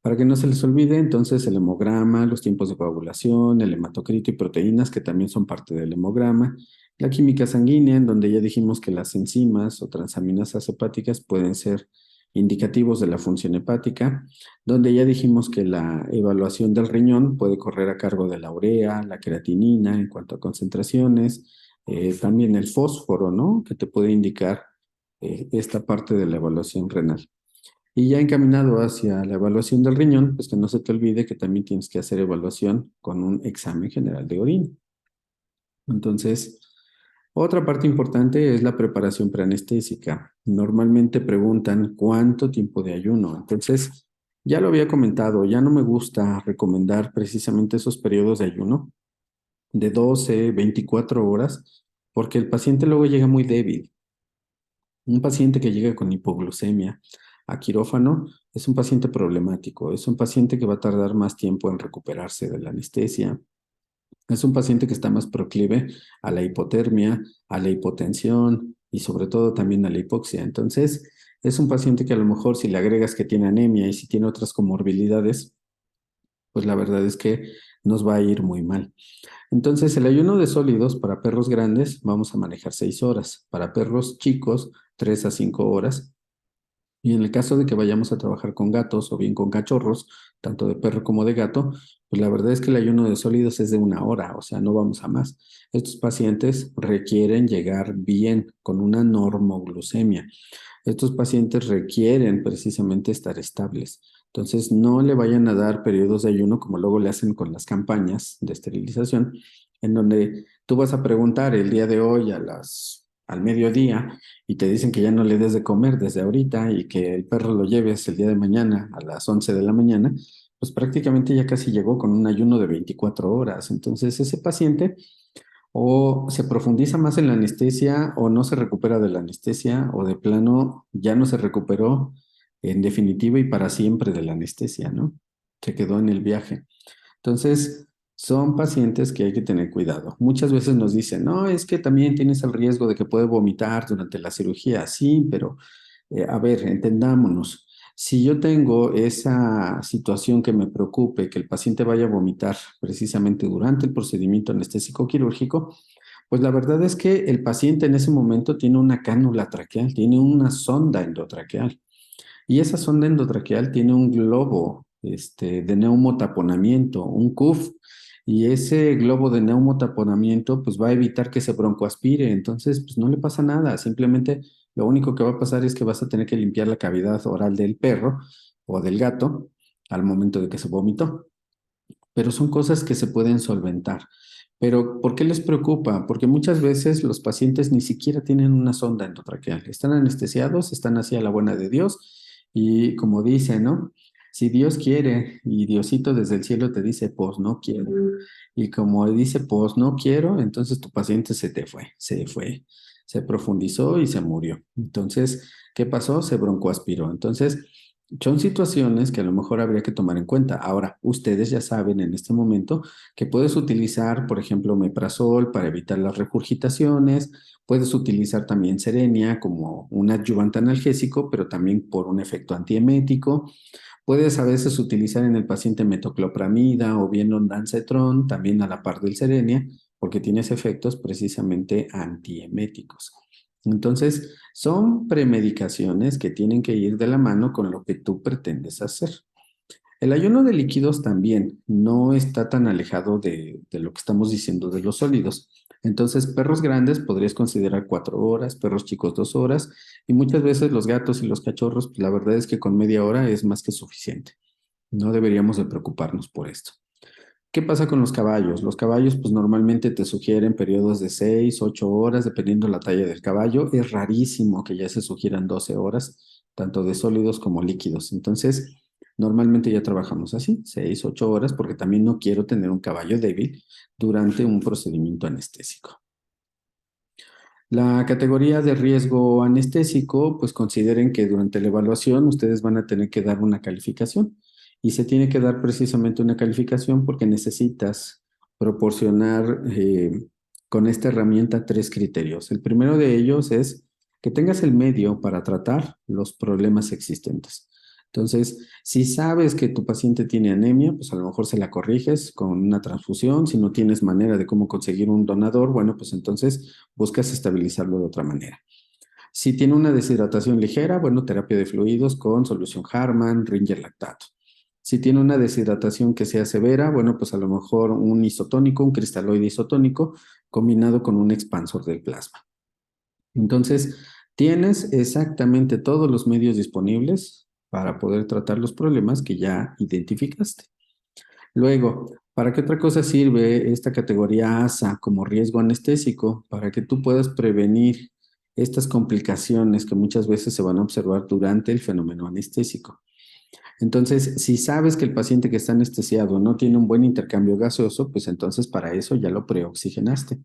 Para que no se les olvide, entonces el hemograma, los tiempos de coagulación, el hematocrito y proteínas, que también son parte del hemograma, la química sanguínea, en donde ya dijimos que las enzimas o transaminasas hepáticas pueden ser indicativos de la función hepática, donde ya dijimos que la evaluación del riñón puede correr a cargo de la urea, la creatinina en cuanto a concentraciones, también el fósforo, ¿no? Que te puede indicar esta parte de la evaluación renal. Y ya encaminado hacia la evaluación del riñón, pues que no se te olvide que también tienes que hacer evaluación con un examen general de orina. Entonces, otra parte importante es la preparación preanestésica. Normalmente preguntan cuánto tiempo de ayuno. Entonces, ya lo había comentado, ya no me gusta recomendar precisamente esos periodos de ayuno de 12, 24 horas, porque el paciente luego llega muy débil. Un paciente que llega con hipoglucemia a quirófano es un paciente problemático, es un paciente que va a tardar más tiempo en recuperarse de la anestesia, es un paciente que está más proclive a la hipotermia, a la hipotensión y sobre todo también a la hipoxia. Entonces, es un paciente que a lo mejor si le agregas que tiene anemia y si tiene otras comorbilidades, pues la verdad es que nos va a ir muy mal. Entonces, el ayuno de sólidos para perros grandes vamos a manejar 6 horas. Para perros chicos, 3 a 5 horas. Y en el caso de que vayamos a trabajar con gatos o bien con cachorros, tanto de perro como de gato, pues la verdad es que el ayuno de sólidos es de 1 hora, o sea, no vamos a más. Estos pacientes requieren llegar bien con una normoglucemia. Estos pacientes requieren precisamente estar estables. Entonces, no le vayan a dar periodos de ayuno como luego le hacen con las campañas de esterilización, en donde tú vas a preguntar el día de hoy al mediodía y te dicen que ya no le des de comer desde ahorita y que el perro lo lleves el día de mañana a las 11 de la mañana, pues prácticamente ya casi llegó con un ayuno de 24 horas. Entonces, ese paciente o se profundiza más en la anestesia o no se recupera de la anestesia o de plano ya no se recuperó en definitiva y para siempre de la anestesia, ¿no? Se quedó en el viaje. Entonces, son pacientes que hay que tener cuidado. Muchas veces nos dicen, no, es que también tienes el riesgo de que puede vomitar durante la cirugía. Sí, pero a ver, entendámonos. Si yo tengo esa situación que me preocupe, que el paciente vaya a vomitar precisamente durante el procedimiento anestésico quirúrgico, pues la verdad es que el paciente en ese momento tiene una cánula traqueal, tiene una sonda endotraqueal. Y esa sonda endotraqueal tiene un globo de neumotaponamiento, un CUF, y ese globo de neumotaponamiento pues va a evitar que se broncoaspire, entonces pues no le pasa nada, simplemente lo único que va a pasar es que vas a tener que limpiar la cavidad oral del perro o del gato al momento de que se vomitó, pero son cosas que se pueden solventar. Pero ¿por qué les preocupa? Porque muchas veces los pacientes ni siquiera tienen una sonda endotraqueal. Están anestesiados, están así a la buena de Dios y como dice, ¿no? Si Dios quiere y Diosito desde el cielo te dice, pues no quiero. Y como dice, pues no quiero, entonces tu paciente se profundizó y se murió. Entonces, ¿qué pasó? Se broncoaspiró. Entonces, son situaciones que a lo mejor habría que tomar en cuenta. Ahora, ustedes ya saben en este momento que puedes utilizar, por ejemplo, omeprazol para evitar las regurgitaciones, puedes utilizar también Serenia como un adyuvante analgésico, pero también por un efecto antiemético. Puedes a veces utilizar en el paciente metoclopramida o bien ondansetron, también a la par del Serenia, porque tienes efectos precisamente antieméticos. Entonces, son premedicaciones que tienen que ir de la mano con lo que tú pretendes hacer. El ayuno de líquidos también no está tan alejado de lo que estamos diciendo de los sólidos. Entonces, perros grandes podrías considerar 4 horas, perros chicos 2 horas, y muchas veces los gatos y los cachorros, pues la verdad es que con media hora es más que suficiente. No deberíamos de preocuparnos por esto. ¿Qué pasa con los caballos? Los caballos, pues normalmente te sugieren periodos de 6, 8 horas, dependiendo la talla del caballo. Es rarísimo que ya se sugieran 12 horas, tanto de sólidos como líquidos. Entonces, normalmente ya trabajamos así, 6, 8 horas, porque también no quiero tener un caballo débil durante un procedimiento anestésico. La categoría de riesgo anestésico, pues consideren que durante la evaluación ustedes van a tener que dar una calificación y se tiene que dar precisamente una calificación porque necesitas proporcionar con esta herramienta 3 criterios. El primero de ellos es que tengas el medio para tratar los problemas existentes. Entonces, si sabes que tu paciente tiene anemia, pues a lo mejor se la corriges con una transfusión. Si no tienes manera de cómo conseguir un donador, bueno, pues entonces buscas estabilizarlo de otra manera. Si tiene una deshidratación ligera, bueno, terapia de fluidos con solución Harman, Ringer lactato. Si tiene una deshidratación que sea severa, bueno, pues a lo mejor un isotónico, un cristaloide isotónico combinado con un expansor del plasma. Entonces, tienes exactamente todos los medios disponibles para poder tratar los problemas que ya identificaste. Luego, ¿para qué otra cosa sirve esta categoría ASA como riesgo anestésico? Para que tú puedas prevenir estas complicaciones que muchas veces se van a observar durante el fenómeno anestésico. Entonces, si sabes que el paciente que está anestesiado no tiene un buen intercambio gaseoso, pues entonces para eso ya lo preoxigenaste.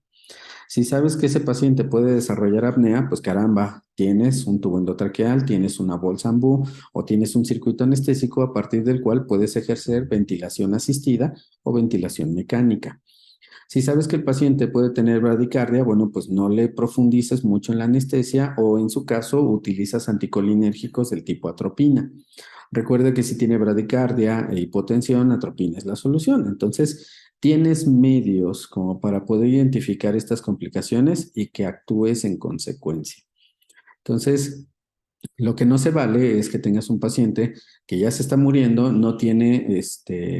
Si sabes que ese paciente puede desarrollar apnea, pues caramba, tienes un tubo endotraqueal, tienes una bolsa ambú o tienes un circuito anestésico a partir del cual puedes ejercer ventilación asistida o ventilación mecánica. Si sabes que el paciente puede tener bradicardia, bueno, pues no le profundices mucho en la anestesia o en su caso utilizas anticolinérgicos del tipo atropina. Recuerda que si tiene bradicardia e hipotensión, atropina es la solución. Entonces, tienes medios como para poder identificar estas complicaciones y que actúes en consecuencia. Entonces, Lo que no se vale es que tengas un paciente que ya se está muriendo, no tiene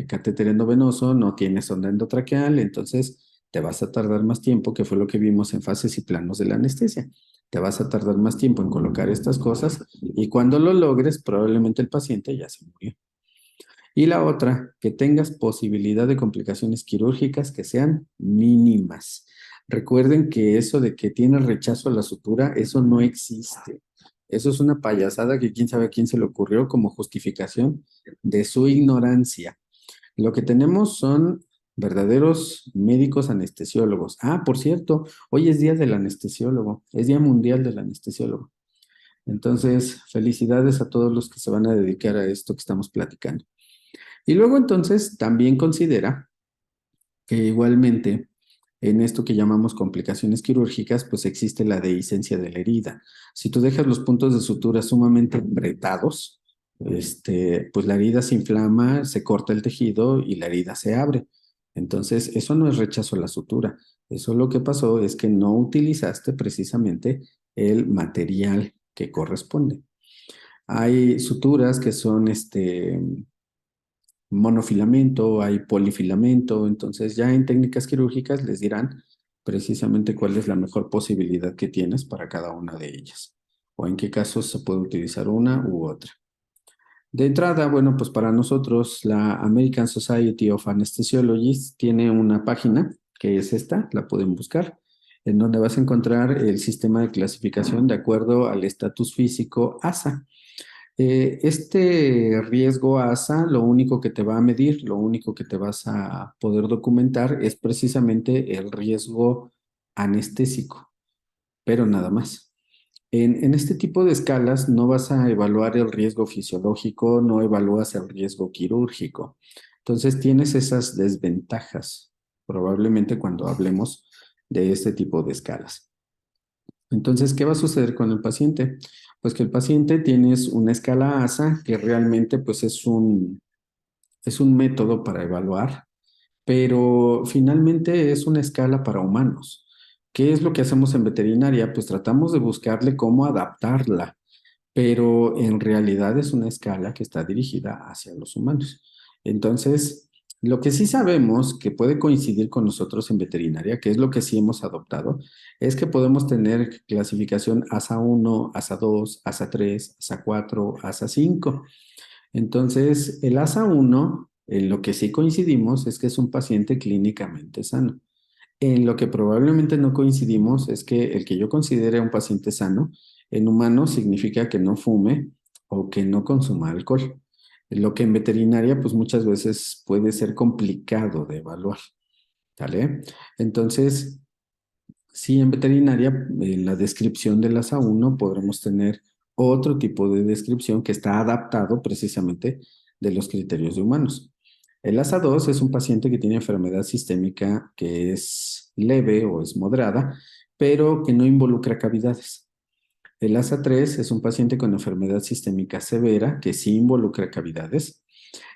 catéter endovenoso, no tiene sonda endotraqueal, entonces te vas a tardar más tiempo, que fue lo que vimos en fases y planos de la anestesia. Te vas a tardar más tiempo en colocar estas cosas y cuando lo logres, probablemente el paciente ya se murió. Y la otra, que tengas posibilidad de complicaciones quirúrgicas que sean mínimas. Recuerden que eso de que tiene rechazo a la sutura, eso no existe. Eso es una payasada que quién sabe a quién se le ocurrió como justificación de su ignorancia. Lo que tenemos son verdaderos médicos anestesiólogos. Ah, por cierto, hoy es día del anestesiólogo, es Día Mundial del Anestesiólogo. Entonces, felicidades a todos los que se van a dedicar a esto que estamos platicando. Y luego entonces también considera que igualmente en esto que llamamos complicaciones quirúrgicas, pues existe la dehiscencia de la herida. Si tú dejas los puntos de sutura sumamente apretados, pues la herida se inflama, se corta el tejido y la herida se abre. Entonces, eso no es rechazo a la sutura. Eso lo que pasó es que no utilizaste precisamente el material que corresponde. Hay suturas que son monofilamento, hay polifilamento, entonces ya en técnicas quirúrgicas les dirán precisamente cuál es la mejor posibilidad que tienes para cada una de ellas o en qué casos se puede utilizar una u otra. De entrada, bueno, pues para nosotros la American Society of Anesthesiologists tiene una página que es esta, la pueden buscar, en donde vas a encontrar el sistema de clasificación de acuerdo al estatus físico ASA. Este riesgo ASA, lo único que te va a medir, lo único que te vas a poder documentar es precisamente el riesgo anestésico, pero nada más. En este tipo de escalas no vas a evaluar el riesgo fisiológico, no evalúas el riesgo quirúrgico. Entonces tienes esas desventajas, probablemente cuando hablemos de este tipo de escalas. Entonces, ¿qué va a suceder con el paciente? Pues que el paciente tienes una escala ASA que realmente pues es un método para evaluar, pero finalmente es una escala para humanos. ¿Qué es lo que hacemos en veterinaria? Pues tratamos de buscarle cómo adaptarla, pero en realidad es una escala que está dirigida hacia los humanos. Entonces, lo que sí sabemos que puede coincidir con nosotros en veterinaria, que es lo que sí hemos adoptado, es que podemos tener clasificación ASA 1, ASA 2, ASA 3, ASA 4, ASA 5. Entonces, el ASA 1, en lo que sí coincidimos es que es un paciente clínicamente sano. En lo que probablemente no coincidimos es que el que yo considere un paciente sano en humanos significa que no fume o que no consuma alcohol. Lo que en veterinaria pues muchas veces puede ser complicado de evaluar, ¿vale? Entonces, sí, en veterinaria, en la descripción del ASA 1 podremos tener otro tipo de descripción que está adaptado precisamente de los criterios de humanos. El ASA 2 es un paciente que tiene enfermedad sistémica que es leve o es moderada, pero que no involucra cavidades. El ASA 3 es un paciente con enfermedad sistémica severa que sí involucra cavidades.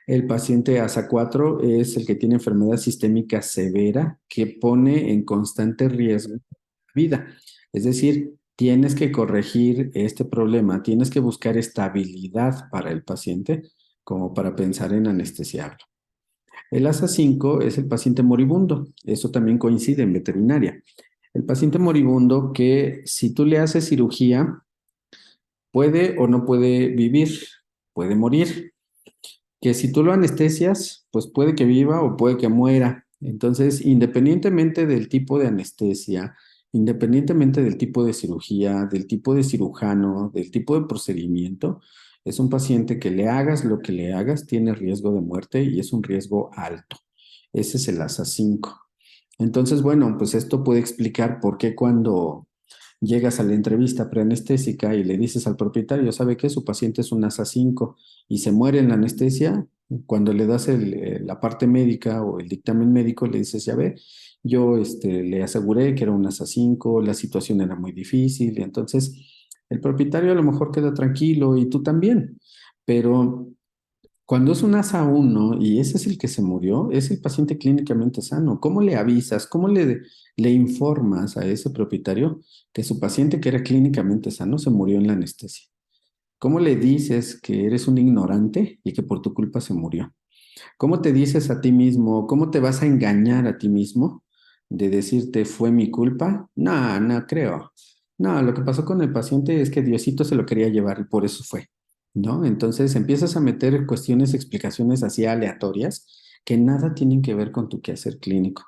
El paciente ASA 4 es el que tiene enfermedad sistémica severa que pone en constante riesgo la vida. Es decir, tienes que corregir este problema, tienes que buscar estabilidad para el paciente como para pensar en anestesiarlo. El ASA 5 es el paciente moribundo. Eso también coincide en veterinaria. El paciente moribundo que si tú le haces cirugía, puede o no puede vivir, puede morir. Que si tú lo anestesias, pues puede que viva o puede que muera. Entonces, independientemente del tipo de anestesia, independientemente del tipo de cirugía, del tipo de cirujano, del tipo de procedimiento, es un paciente que le hagas lo que le hagas, tiene riesgo de muerte y es un riesgo alto. Ese es el ASA 5. Entonces, bueno, pues esto puede explicar por qué cuando llegas a la entrevista preanestésica y le dices al propietario, ¿sabe qué? Su paciente es un ASA 5 y se muere en la anestesia, cuando le das la parte médica o el dictamen médico, le dices, ya ve, yo le aseguré que era un ASA 5, la situación era muy difícil, y entonces el propietario a lo mejor queda tranquilo y tú también, pero cuando es un ASA 1 y ese es el que se murió, es el paciente clínicamente sano. ¿Cómo le avisas? ¿Cómo le informas a ese propietario que su paciente que era clínicamente sano se murió en la anestesia? ¿Cómo le dices que eres un ignorante y que por tu culpa se murió? ¿Cómo te dices a ti mismo? ¿Cómo te vas a engañar a ti mismo de decirte fue mi culpa? No, no creo. No, lo que pasó con el paciente es que Diosito se lo quería llevar y por eso fue, ¿no? Entonces empiezas a meter cuestiones, explicaciones así aleatorias que nada tienen que ver con tu quehacer clínico.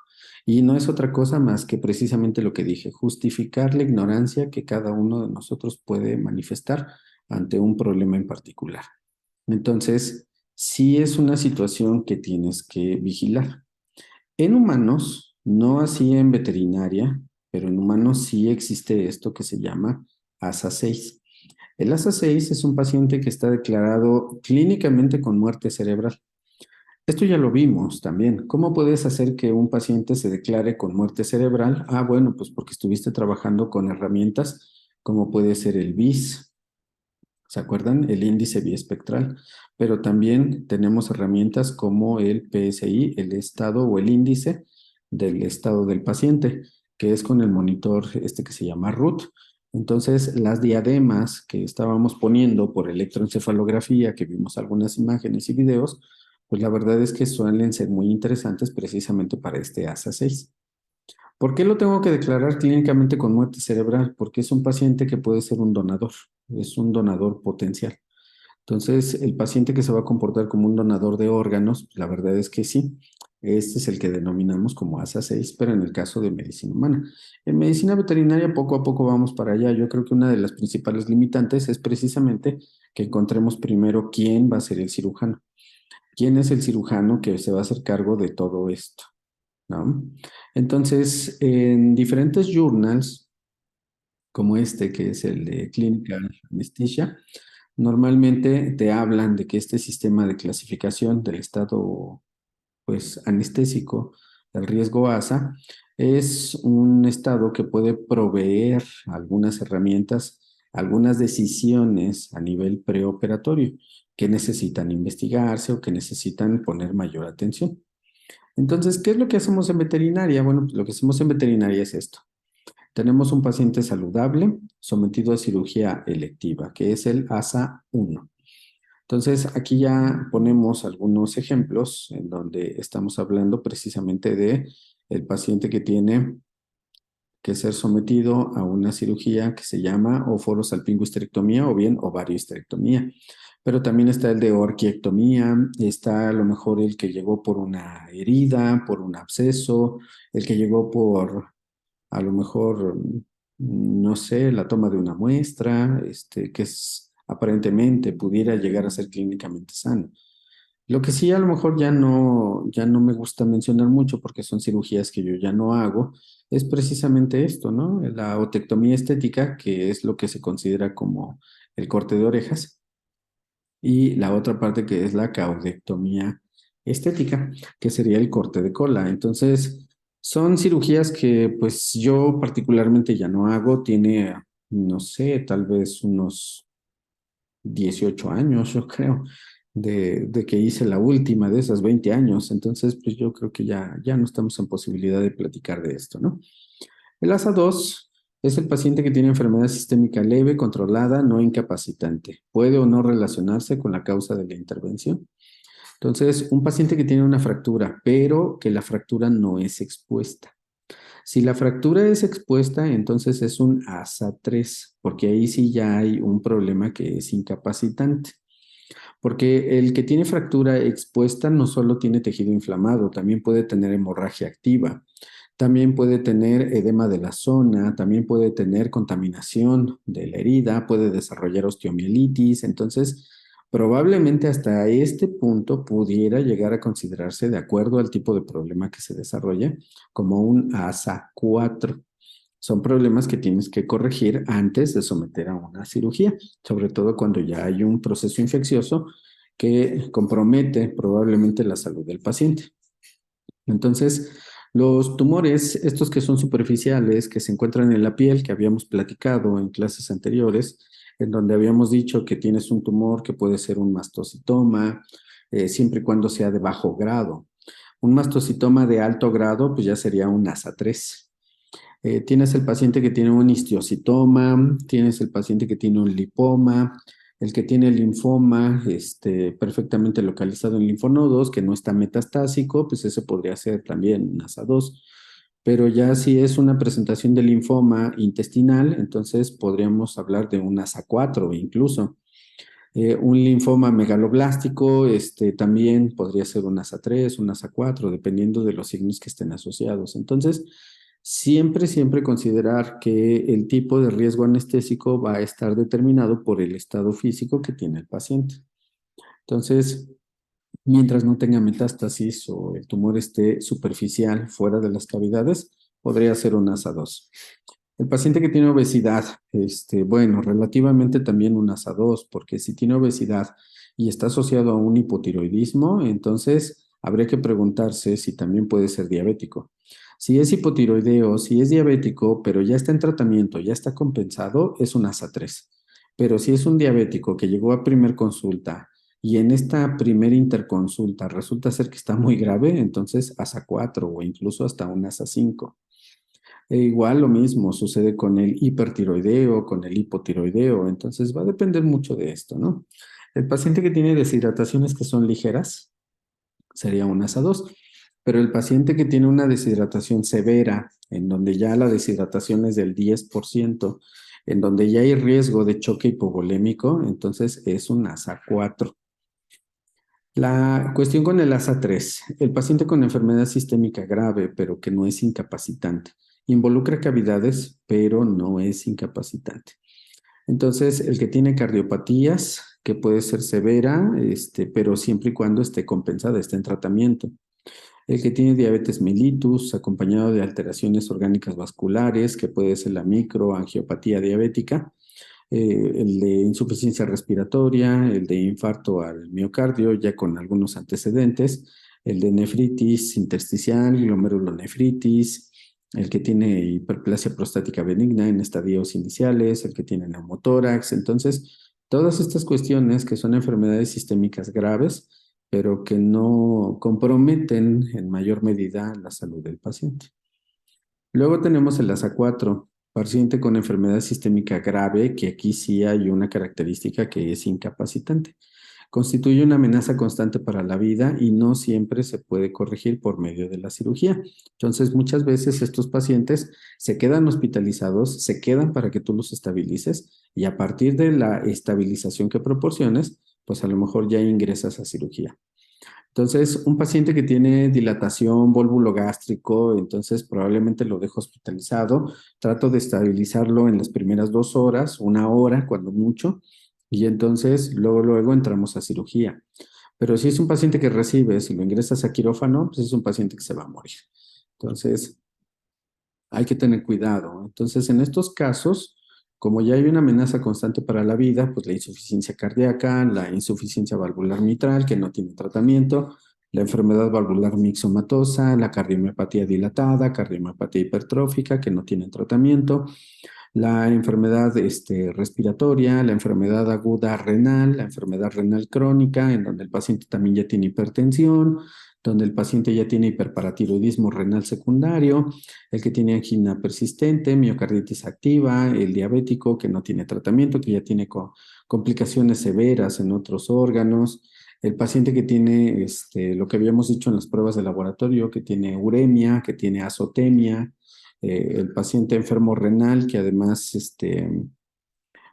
Y no es otra cosa más que precisamente lo que dije, justificar la ignorancia que cada uno de nosotros puede manifestar ante un problema en particular. Entonces, sí es una situación que tienes que vigilar. En humanos, no así en veterinaria, pero en humanos sí existe esto que se llama ASA6. El ASA6 es un paciente que está declarado clínicamente con muerte cerebral. Esto ya lo vimos también. ¿Cómo puedes hacer que un paciente se declare con muerte cerebral? Ah, bueno, pues porque estuviste trabajando con herramientas como puede ser el BIS. ¿Se acuerdan? El índice biespectral. Pero también tenemos herramientas como el PSI, el estado o el índice del estado del paciente, que es con el monitor este que se llama RUT. Entonces, las diademas que estábamos poniendo por electroencefalografía, que vimos algunas imágenes y videos, pues la verdad es que suelen ser muy interesantes precisamente para este ASA6. ¿Por qué lo tengo que declarar clínicamente con muerte cerebral? Porque es un paciente que puede ser un donador, es un donador potencial. Entonces, el paciente que se va a comportar como un donador de órganos, la verdad es que sí, este es el que denominamos como ASA6, pero en el caso de medicina humana. En medicina veterinaria poco a poco vamos para allá. Yo creo que una de las principales limitantes es precisamente que encontremos primero quién va a ser el cirujano. ¿Quién es el cirujano que se va a hacer cargo de todo esto? ¿No? Entonces, en diferentes journals, como este, que es el de Clinical Anesthesia, normalmente te hablan de que este sistema de clasificación del estado, pues, anestésico, del riesgo ASA, es un estado que puede proveer algunas herramientas, algunas decisiones a nivel preoperatorio que necesitan investigarse o que necesitan poner mayor atención. Entonces, ¿qué es lo que hacemos en veterinaria? Bueno, pues lo que hacemos en veterinaria es esto. Tenemos un paciente saludable sometido a cirugía electiva, que es el ASA 1. Entonces, aquí ya ponemos algunos ejemplos en donde estamos hablando precisamente de el paciente que tiene que ser sometido a una cirugía que se llama o forosalpingohisterectomía o bien ovariohisterectomía. Pero también está el de orquiectomía, está a lo mejor el que llegó por una herida, por un absceso, el que llegó por a lo mejor, no sé, la toma de una muestra, que es, aparentemente pudiera llegar a ser clínicamente sano. Lo que sí a lo mejor ya no me gusta mencionar mucho porque son cirugías que yo ya no hago, es precisamente esto, ¿no? La otectomía estética, que es lo que se considera como el corte de orejas, y la otra parte que es la caudectomía estética, que sería el corte de cola. Entonces, son cirugías que pues yo particularmente ya no hago, tiene, no sé, tal vez unos 18 años, yo creo, de que hice la última de esas 20 años. Entonces, pues yo creo que ya no estamos en posibilidad de platicar de esto, ¿no? El ASA 2 es el paciente que tiene enfermedad sistémica leve, controlada, no incapacitante. Puede o no relacionarse con la causa de la intervención. Entonces, un paciente que tiene una fractura, pero que la fractura no es expuesta. Si la fractura es expuesta, entonces es un ASA 3, porque ahí sí ya hay un problema que es incapacitante. Porque el que tiene fractura expuesta no solo tiene tejido inflamado, también puede tener hemorragia activa, también puede tener edema de la zona, también puede tener contaminación de la herida, puede desarrollar osteomielitis. Entonces, probablemente hasta este punto pudiera llegar a considerarse, de acuerdo al tipo de problema que se desarrolla, como un ASA 4. Son problemas que tienes que corregir antes de someter a una cirugía, sobre todo cuando ya hay un proceso infeccioso que compromete probablemente la salud del paciente. Entonces, los tumores, estos que son superficiales, que se encuentran en la piel, que habíamos platicado en clases anteriores, en donde habíamos dicho que tienes un tumor que puede ser un mastocitoma, siempre y cuando sea de bajo grado. Un mastocitoma de alto grado, pues ya sería un ASA 3. Tienes el paciente que tiene un histiocitoma, tienes el paciente que tiene un lipoma, El que tiene linfoma perfectamente localizado en linfonodos, que no está metastásico, pues ese podría ser también un ASA2. Pero ya si es una presentación de linfoma intestinal, entonces podríamos hablar de un ASA4 incluso. Un linfoma megaloblástico, también podría ser un ASA3, un ASA4, dependiendo de los signos que estén asociados. Entonces, siempre considerar que el tipo de riesgo anestésico va a estar determinado por el estado físico que tiene el paciente. Entonces, mientras no tenga metástasis o el tumor esté superficial fuera de las cavidades, podría ser un ASA2. El paciente que tiene obesidad, bueno, relativamente también un ASA2, porque si tiene obesidad y está asociado a un hipotiroidismo, entonces habría que preguntarse si también puede ser diabético. Si es hipotiroideo, si es diabético, pero ya está en tratamiento, ya está compensado, es un ASA3. Pero si es un diabético que llegó a primer consulta y en esta primera interconsulta resulta ser que está muy grave, entonces ASA4 o incluso hasta un ASA5. E igual lo mismo sucede con el hipertiroideo, con el hipotiroideo, entonces va a depender mucho de esto, ¿no? El paciente que tiene deshidrataciones que son ligeras sería un ASA2, pero el paciente que tiene una deshidratación severa, en donde ya la deshidratación es del 10%, en donde ya hay riesgo de choque hipovolémico, entonces es un ASA4. La cuestión con el ASA3, el paciente con enfermedad sistémica grave, pero que no es incapacitante. Involucra cavidades, pero no es incapacitante. Entonces, el que tiene cardiopatías, que puede ser severa, pero siempre y cuando esté compensada, esté en tratamiento. El que tiene diabetes mellitus, acompañado de alteraciones orgánicas vasculares, que puede ser la microangiopatía diabética, el de insuficiencia respiratoria, el de infarto al miocardio, ya con algunos antecedentes, el de nefritis intersticial, glomerulonefritis, el que tiene hiperplasia prostática benigna en estadios iniciales, el que tiene neumotórax. Entonces, todas estas cuestiones que son enfermedades sistémicas graves, pero que no comprometen en mayor medida la salud del paciente. Luego tenemos el ASA4, paciente con enfermedad sistémica grave, que aquí sí hay una característica que es incapacitante. Constituye una amenaza constante para la vida y no siempre se puede corregir por medio de la cirugía. Entonces, muchas veces estos pacientes se quedan hospitalizados, se quedan para que tú los estabilices y a partir de la estabilización que proporciones, pues a lo mejor ya ingresas a cirugía. Entonces, un paciente que tiene dilatación gástrico, entonces probablemente lo dejo hospitalizado. Trato de estabilizarlo en las primeras 2 horas, 1 hora, cuando mucho, y entonces luego entramos a cirugía. Pero si es un paciente que recibe, si lo ingresas a quirófano, pues es un paciente que se va a morir. Entonces, hay que tener cuidado. Entonces, en estos casos, como ya hay una amenaza constante para la vida, pues la insuficiencia cardíaca, la insuficiencia valvular mitral, que no tiene tratamiento, la enfermedad valvular mixomatosa, la cardiomiopatía dilatada, cardiomiopatía hipertrófica, que no tienen tratamiento, la enfermedad respiratoria, la enfermedad aguda renal, la enfermedad renal crónica, en donde el paciente también ya tiene hipertensión, donde el paciente ya tiene hiperparatiroidismo renal secundario, el que tiene angina persistente, miocarditis activa, el diabético que no tiene tratamiento, que ya tiene complicaciones severas en otros órganos, el paciente que tiene lo que habíamos dicho en las pruebas de laboratorio, que tiene uremia, que tiene azotemia, el paciente enfermo renal que además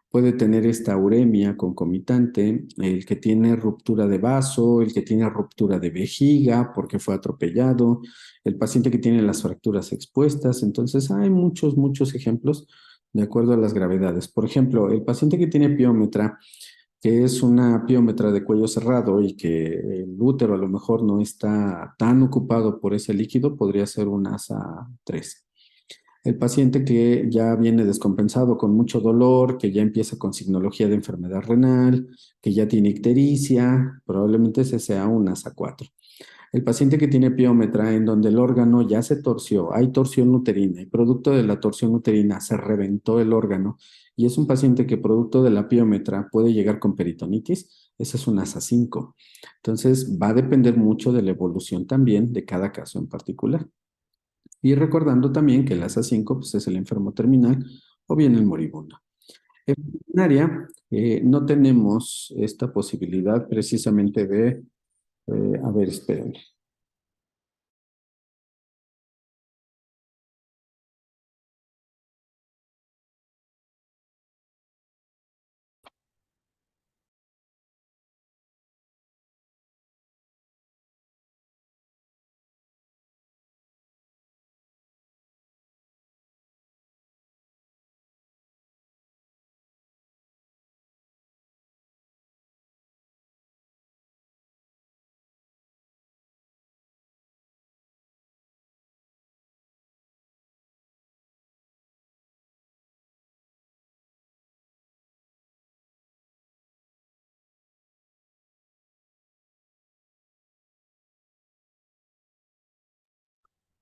puede tener esta uremia concomitante, el que tiene ruptura de vaso, el que tiene ruptura de vejiga porque fue atropellado, el paciente que tiene las fracturas expuestas. Entonces hay muchos ejemplos de acuerdo a las gravedades. Por ejemplo, el paciente que tiene piómetra, que es una piómetra de cuello cerrado y que el útero a lo mejor no está tan ocupado por ese líquido, podría ser un ASA3. El paciente que ya viene descompensado con mucho dolor, que ya empieza con signología de enfermedad renal, que ya tiene ictericia, probablemente ese sea un ASA4. El paciente que tiene piómetra en donde el órgano ya se torció, hay torsión uterina y producto de la torsión uterina se reventó el órgano y es un paciente que producto de la piómetra puede llegar con peritonitis, ese es un ASA5. Entonces va a depender mucho de la evolución también de cada caso en particular. Y recordando también que el ASA5 pues, es el enfermo terminal o bien el moribundo. En veterinaria no tenemos esta posibilidad precisamente de, a ver, espérenme.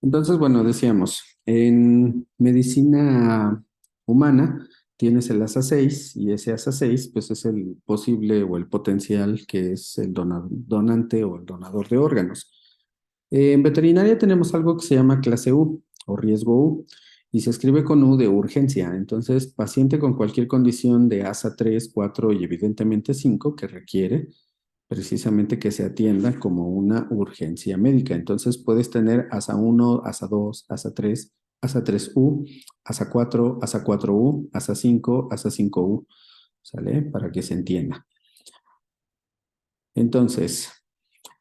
Entonces, bueno, decíamos, en medicina humana tienes el ASA6 y ese ASA6 pues es el posible o el potencial que es el donante o el donador de órganos. En veterinaria tenemos algo que se llama clase U o riesgo U y se escribe con U de urgencia. Entonces, paciente con cualquier condición de ASA 3, 4 y evidentemente 5 que requiere precisamente que se atienda como una urgencia médica. Entonces puedes tener ASA 1, ASA 2, ASA 3, ASA 3U, ASA 4, ASA 4U, ASA 5, ASA 5U, ¿sale? Para que se entienda. Entonces,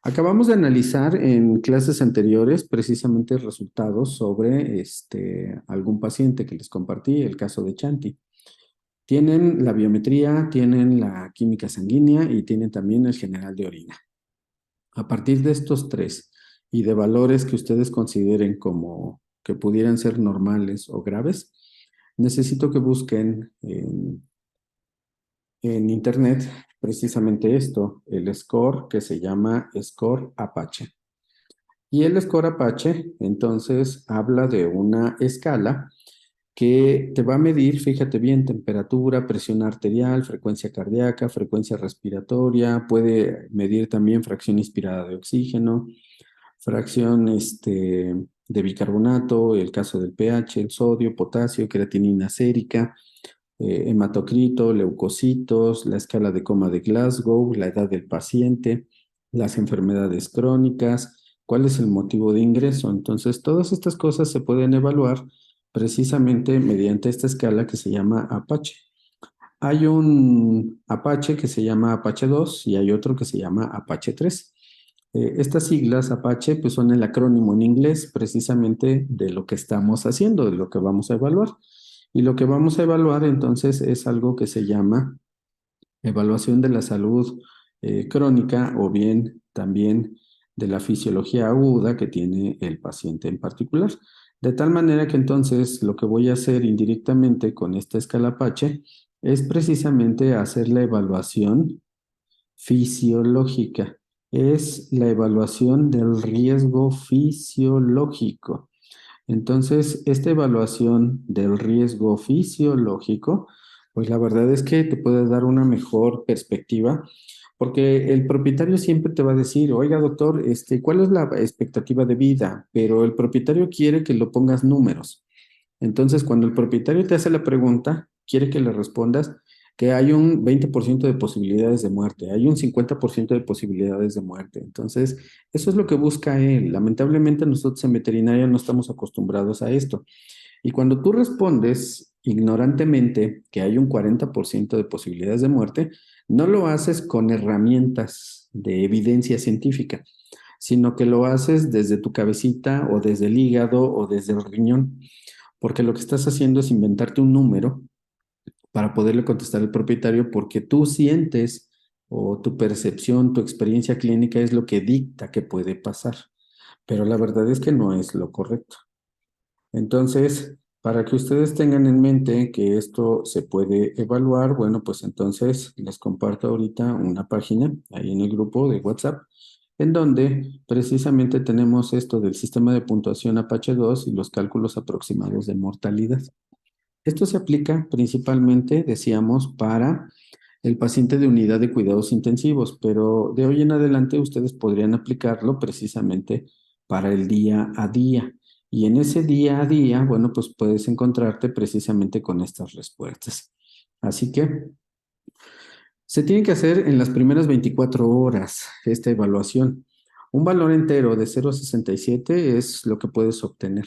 acabamos de analizar en clases anteriores precisamente resultados sobre algún paciente que les compartí, el caso de Chanti. Tienen la biometría, tienen la química sanguínea y tienen también el general de orina. A partir de estos tres y de valores que ustedes consideren como que pudieran ser normales o graves, necesito que busquen en internet precisamente esto, el score que se llama Score Apache. Y el Score Apache entonces habla de una escala que te va a medir, fíjate bien, temperatura, presión arterial, frecuencia cardíaca, frecuencia respiratoria, puede medir también fracción inspirada de oxígeno, fracción de bicarbonato, el caso del pH, el sodio, potasio, creatinina sérica, hematocrito, leucocitos, la escala de coma de Glasgow, la edad del paciente, las enfermedades crónicas, cuál es el motivo de ingreso. Entonces, todas estas cosas se pueden evaluar precisamente mediante esta escala que se llama Apache. Hay un Apache que se llama Apache 2 y hay otro que se llama Apache 3. Estas siglas Apache pues son el acrónimo en inglés precisamente de lo que estamos haciendo, de lo que vamos a evaluar. Y lo que vamos a evaluar entonces es algo que se llama evaluación de la salud crónica o bien también de la fisiología aguda que tiene el paciente en particular. De tal manera que entonces lo que voy a hacer indirectamente con esta escala Apache es precisamente hacer la evaluación fisiológica. Es la evaluación del riesgo fisiológico. Entonces, esta evaluación del riesgo fisiológico, pues la verdad es que te puede dar una mejor perspectiva, porque el propietario siempre te va a decir, oiga, doctor, ¿cuál es la expectativa de vida? Pero el propietario quiere que lo pongas números. Entonces, cuando el propietario te hace la pregunta, quiere que le respondas que hay un 20% de posibilidades de muerte, hay un 50% de posibilidades de muerte. Entonces, eso es lo que busca él. Lamentablemente, nosotros en veterinaria no estamos acostumbrados a esto. Y cuando tú respondes ignorantemente que hay un 40% de posibilidades de muerte, no lo haces con herramientas de evidencia científica, sino que lo haces desde tu cabecita o desde el hígado o desde el riñón, porque lo que estás haciendo es inventarte un número para poderle contestar al propietario porque tú sientes o tu percepción, tu experiencia clínica es lo que dicta que puede pasar, pero la verdad es que no es lo correcto. Entonces, para que ustedes tengan en mente que esto se puede evaluar, bueno, pues entonces les comparto ahorita una página ahí en el grupo de WhatsApp, en donde precisamente tenemos esto del sistema de puntuación Apache 2 y los cálculos aproximados de mortalidad. Esto se aplica principalmente, decíamos, para el paciente de unidad de cuidados intensivos, pero de hoy en adelante ustedes podrían aplicarlo precisamente para el día a día. Y en ese día a día, bueno, pues puedes encontrarte precisamente con estas respuestas. Así que se tiene que hacer en las primeras 24 horas esta evaluación. Un valor entero de 0,67 es lo que puedes obtener,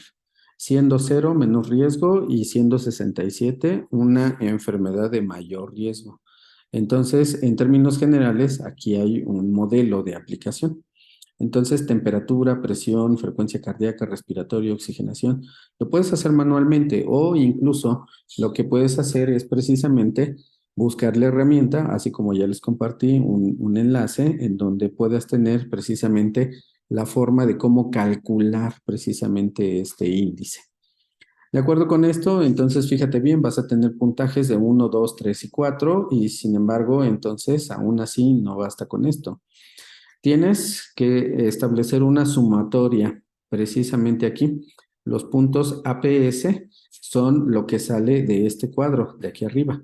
siendo 0 menos riesgo y siendo 67 una enfermedad de mayor riesgo. Entonces, en términos generales, aquí hay un modelo de aplicación. Entonces, temperatura, presión, frecuencia cardíaca, respiratoria, oxigenación, lo puedes hacer manualmente o incluso lo que puedes hacer es precisamente buscar la herramienta, así como ya les compartí un enlace en donde puedas tener precisamente la forma de cómo calcular precisamente este índice. De acuerdo con esto, entonces fíjate bien, vas a tener puntajes de 1, 2, 3 y 4 y sin embargo, entonces aún así no basta con esto. Tienes que establecer una sumatoria precisamente aquí. Los puntos APS son lo que sale de este cuadro de aquí arriba.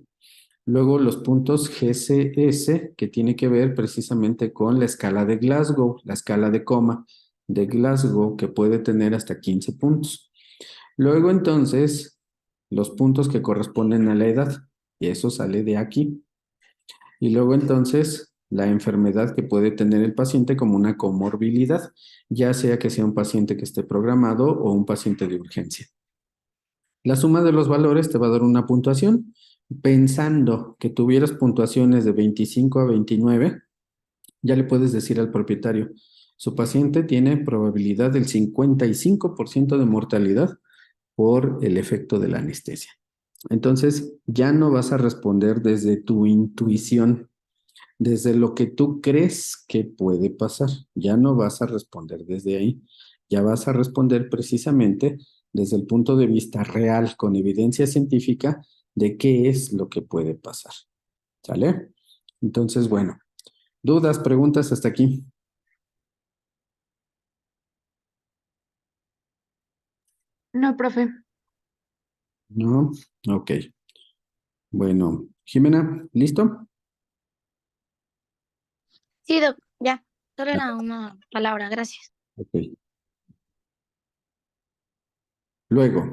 Luego los puntos GCS, que tiene que ver precisamente con la escala de Glasgow, la escala de coma de Glasgow, que puede tener hasta 15 puntos. Luego entonces, los puntos que corresponden a la edad, y eso sale de aquí. Y luego entonces, la enfermedad que puede tener el paciente como una comorbilidad, ya sea que sea un paciente que esté programado o un paciente de urgencia. La suma de los valores te va a dar una puntuación. Pensando que tuvieras puntuaciones de 25 a 29, ya le puedes decir al propietario, su paciente tiene probabilidad del 55% de mortalidad por el efecto de la anestesia. Entonces, ya no vas a responder desde tu intuición, desde lo que tú crees que puede pasar. Ya no vas a responder desde ahí. Ya vas a responder precisamente desde el punto de vista real, con evidencia científica de qué es lo que puede pasar. ¿Sale? Entonces, bueno, dudas, preguntas hasta aquí. No, profe. ¿No? Ok. Bueno, Jimena, ¿listo? Sí, doc, ya. Solo era una palabra, gracias. Ok. Luego,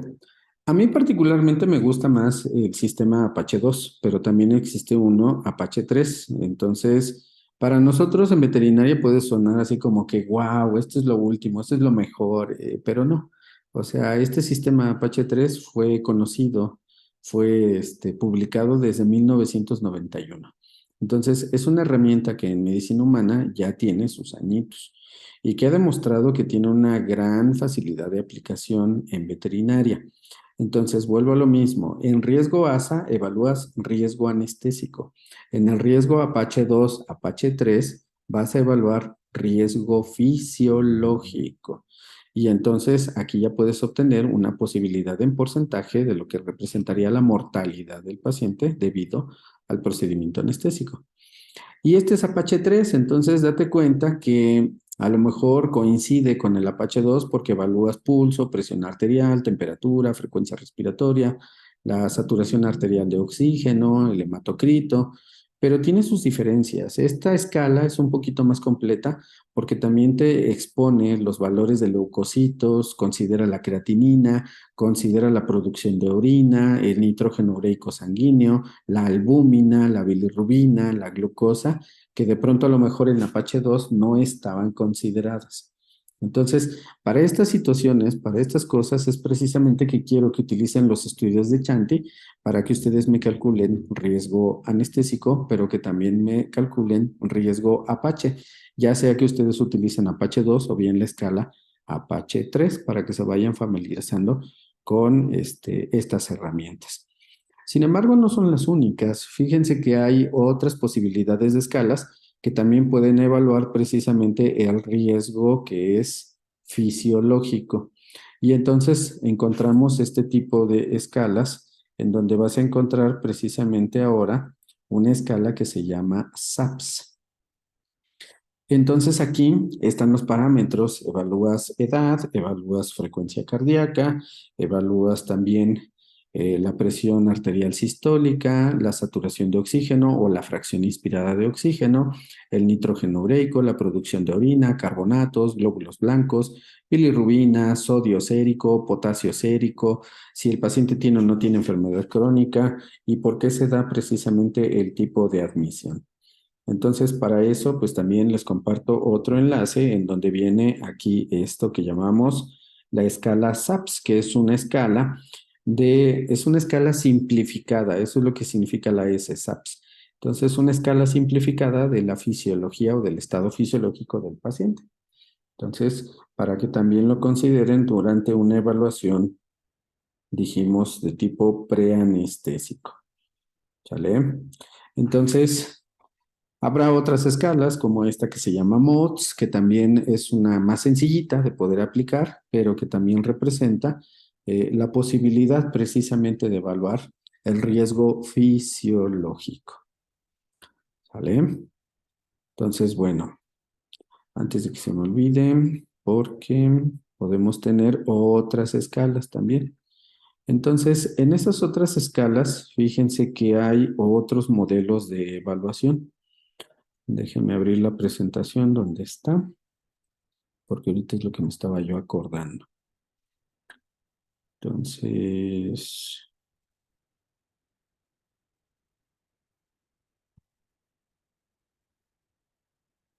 a mí particularmente me gusta más el sistema Apache 2, pero también existe uno Apache 3. Entonces, para nosotros en veterinaria puede sonar así como que, wow, esto es lo último, esto es lo mejor, pero no. O sea, este sistema Apache 3 fue conocido, fue publicado desde 1991. Entonces, es una herramienta que en medicina humana ya tiene sus añitos y que ha demostrado que tiene una gran facilidad de aplicación en veterinaria. Entonces, vuelvo a lo mismo. En riesgo ASA evalúas riesgo anestésico. En el riesgo Apache 2, Apache 3, vas a evaluar riesgo fisiológico. Y entonces aquí ya puedes obtener una posibilidad en porcentaje de lo que representaría la mortalidad del paciente debido al procedimiento anestésico. Y este es Apache 3, entonces date cuenta que a lo mejor coincide con el Apache 2 porque evalúas pulso, presión arterial, temperatura, frecuencia respiratoria, la saturación arterial de oxígeno, el hematocrito, pero tiene sus diferencias. Esta escala es un poquito más completa porque también te expone los valores de leucocitos, considera la creatinina, considera la producción de orina, el nitrógeno ureico sanguíneo, la albúmina, la bilirrubina, la glucosa, que de pronto a lo mejor en Apache 2 no estaban consideradas. Entonces, para estas situaciones, para estas cosas, es precisamente que quiero que utilicen los estudios de Chanti para que ustedes me calculen riesgo anestésico, pero que también me calculen riesgo Apache, ya sea que ustedes utilicen Apache 2 o bien la escala Apache 3 para que se vayan familiarizando con estas herramientas. Sin embargo, no son las únicas. Fíjense que hay otras posibilidades de escalas que también pueden evaluar precisamente el riesgo que es fisiológico. Y entonces encontramos este tipo de escalas en donde vas a encontrar precisamente ahora una escala que se llama SAPS. Entonces aquí están los parámetros, evalúas edad, evalúas frecuencia cardíaca, evalúas también la presión arterial sistólica, la saturación de oxígeno o la fracción inspirada de oxígeno, el nitrógeno ureico, la producción de orina, carbonatos, glóbulos blancos, bilirrubina, sodio sérico, potasio sérico, si el paciente tiene o no tiene enfermedad crónica y por qué se da precisamente el tipo de admisión. Entonces, para eso, pues también les comparto otro enlace en donde viene aquí esto que llamamos la escala SAPS, que es una escala simplificada, eso es lo que significa la S, SAPS. Entonces, una escala simplificada de la fisiología o del estado fisiológico del paciente. Entonces, para que también lo consideren durante una evaluación, dijimos, de tipo preanestésico. ¿Sale? Entonces, habrá otras escalas como esta que se llama MODS, que también es una más sencillita de poder aplicar, pero que también representa la posibilidad precisamente de evaluar el riesgo fisiológico. ¿Sale? Entonces, bueno, antes de que se me olvide, porque podemos tener otras escalas también. Entonces, en esas otras escalas, fíjense que hay otros modelos de evaluación. Déjenme abrir la presentación donde está, porque ahorita es lo que me estaba yo acordando. Entonces,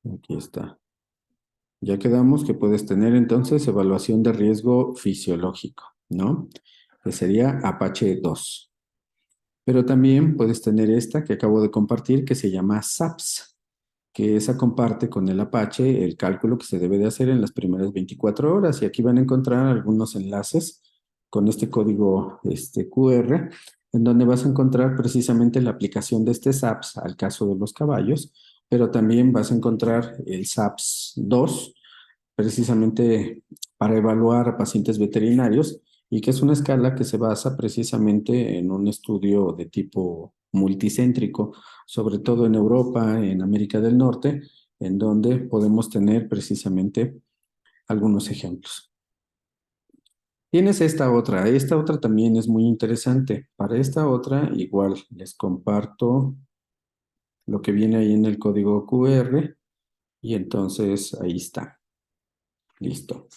aquí está. Ya quedamos que puedes tener entonces evaluación de riesgo fisiológico, ¿no? Que sería Apache 2. Pero también puedes tener esta que acabo de compartir que se llama SAPS, que esa comparte con el Apache el cálculo que se debe de hacer en las primeras 24 horas. Y aquí van a encontrar algunos enlaces con este código QR, en donde vas a encontrar precisamente la aplicación de este SAPS al caso de los caballos, pero también vas a encontrar el SAPS 2, precisamente para evaluar a pacientes veterinarios, y que es una escala que se basa precisamente en un estudio de tipo multicéntrico, sobre todo en Europa, en América del Norte, en donde podemos tener precisamente algunos ejemplos. Tienes esta otra también es muy interesante. Para esta otra, igual les comparto lo que viene ahí en el código QR y entonces ahí está. Listo.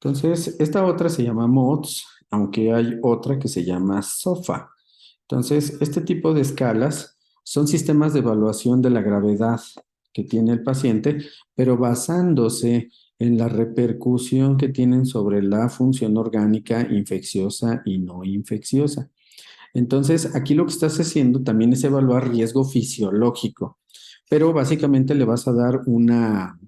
Entonces, esta otra se llama MODS, aunque hay otra que se llama SOFA. Entonces, este tipo de escalas son sistemas de evaluación de la gravedad que tiene el paciente, pero basándose en la repercusión que tienen sobre la función orgánica infecciosa y no infecciosa. Entonces, aquí lo que estás haciendo también es evaluar riesgo fisiológico, pero básicamente le vas a dar una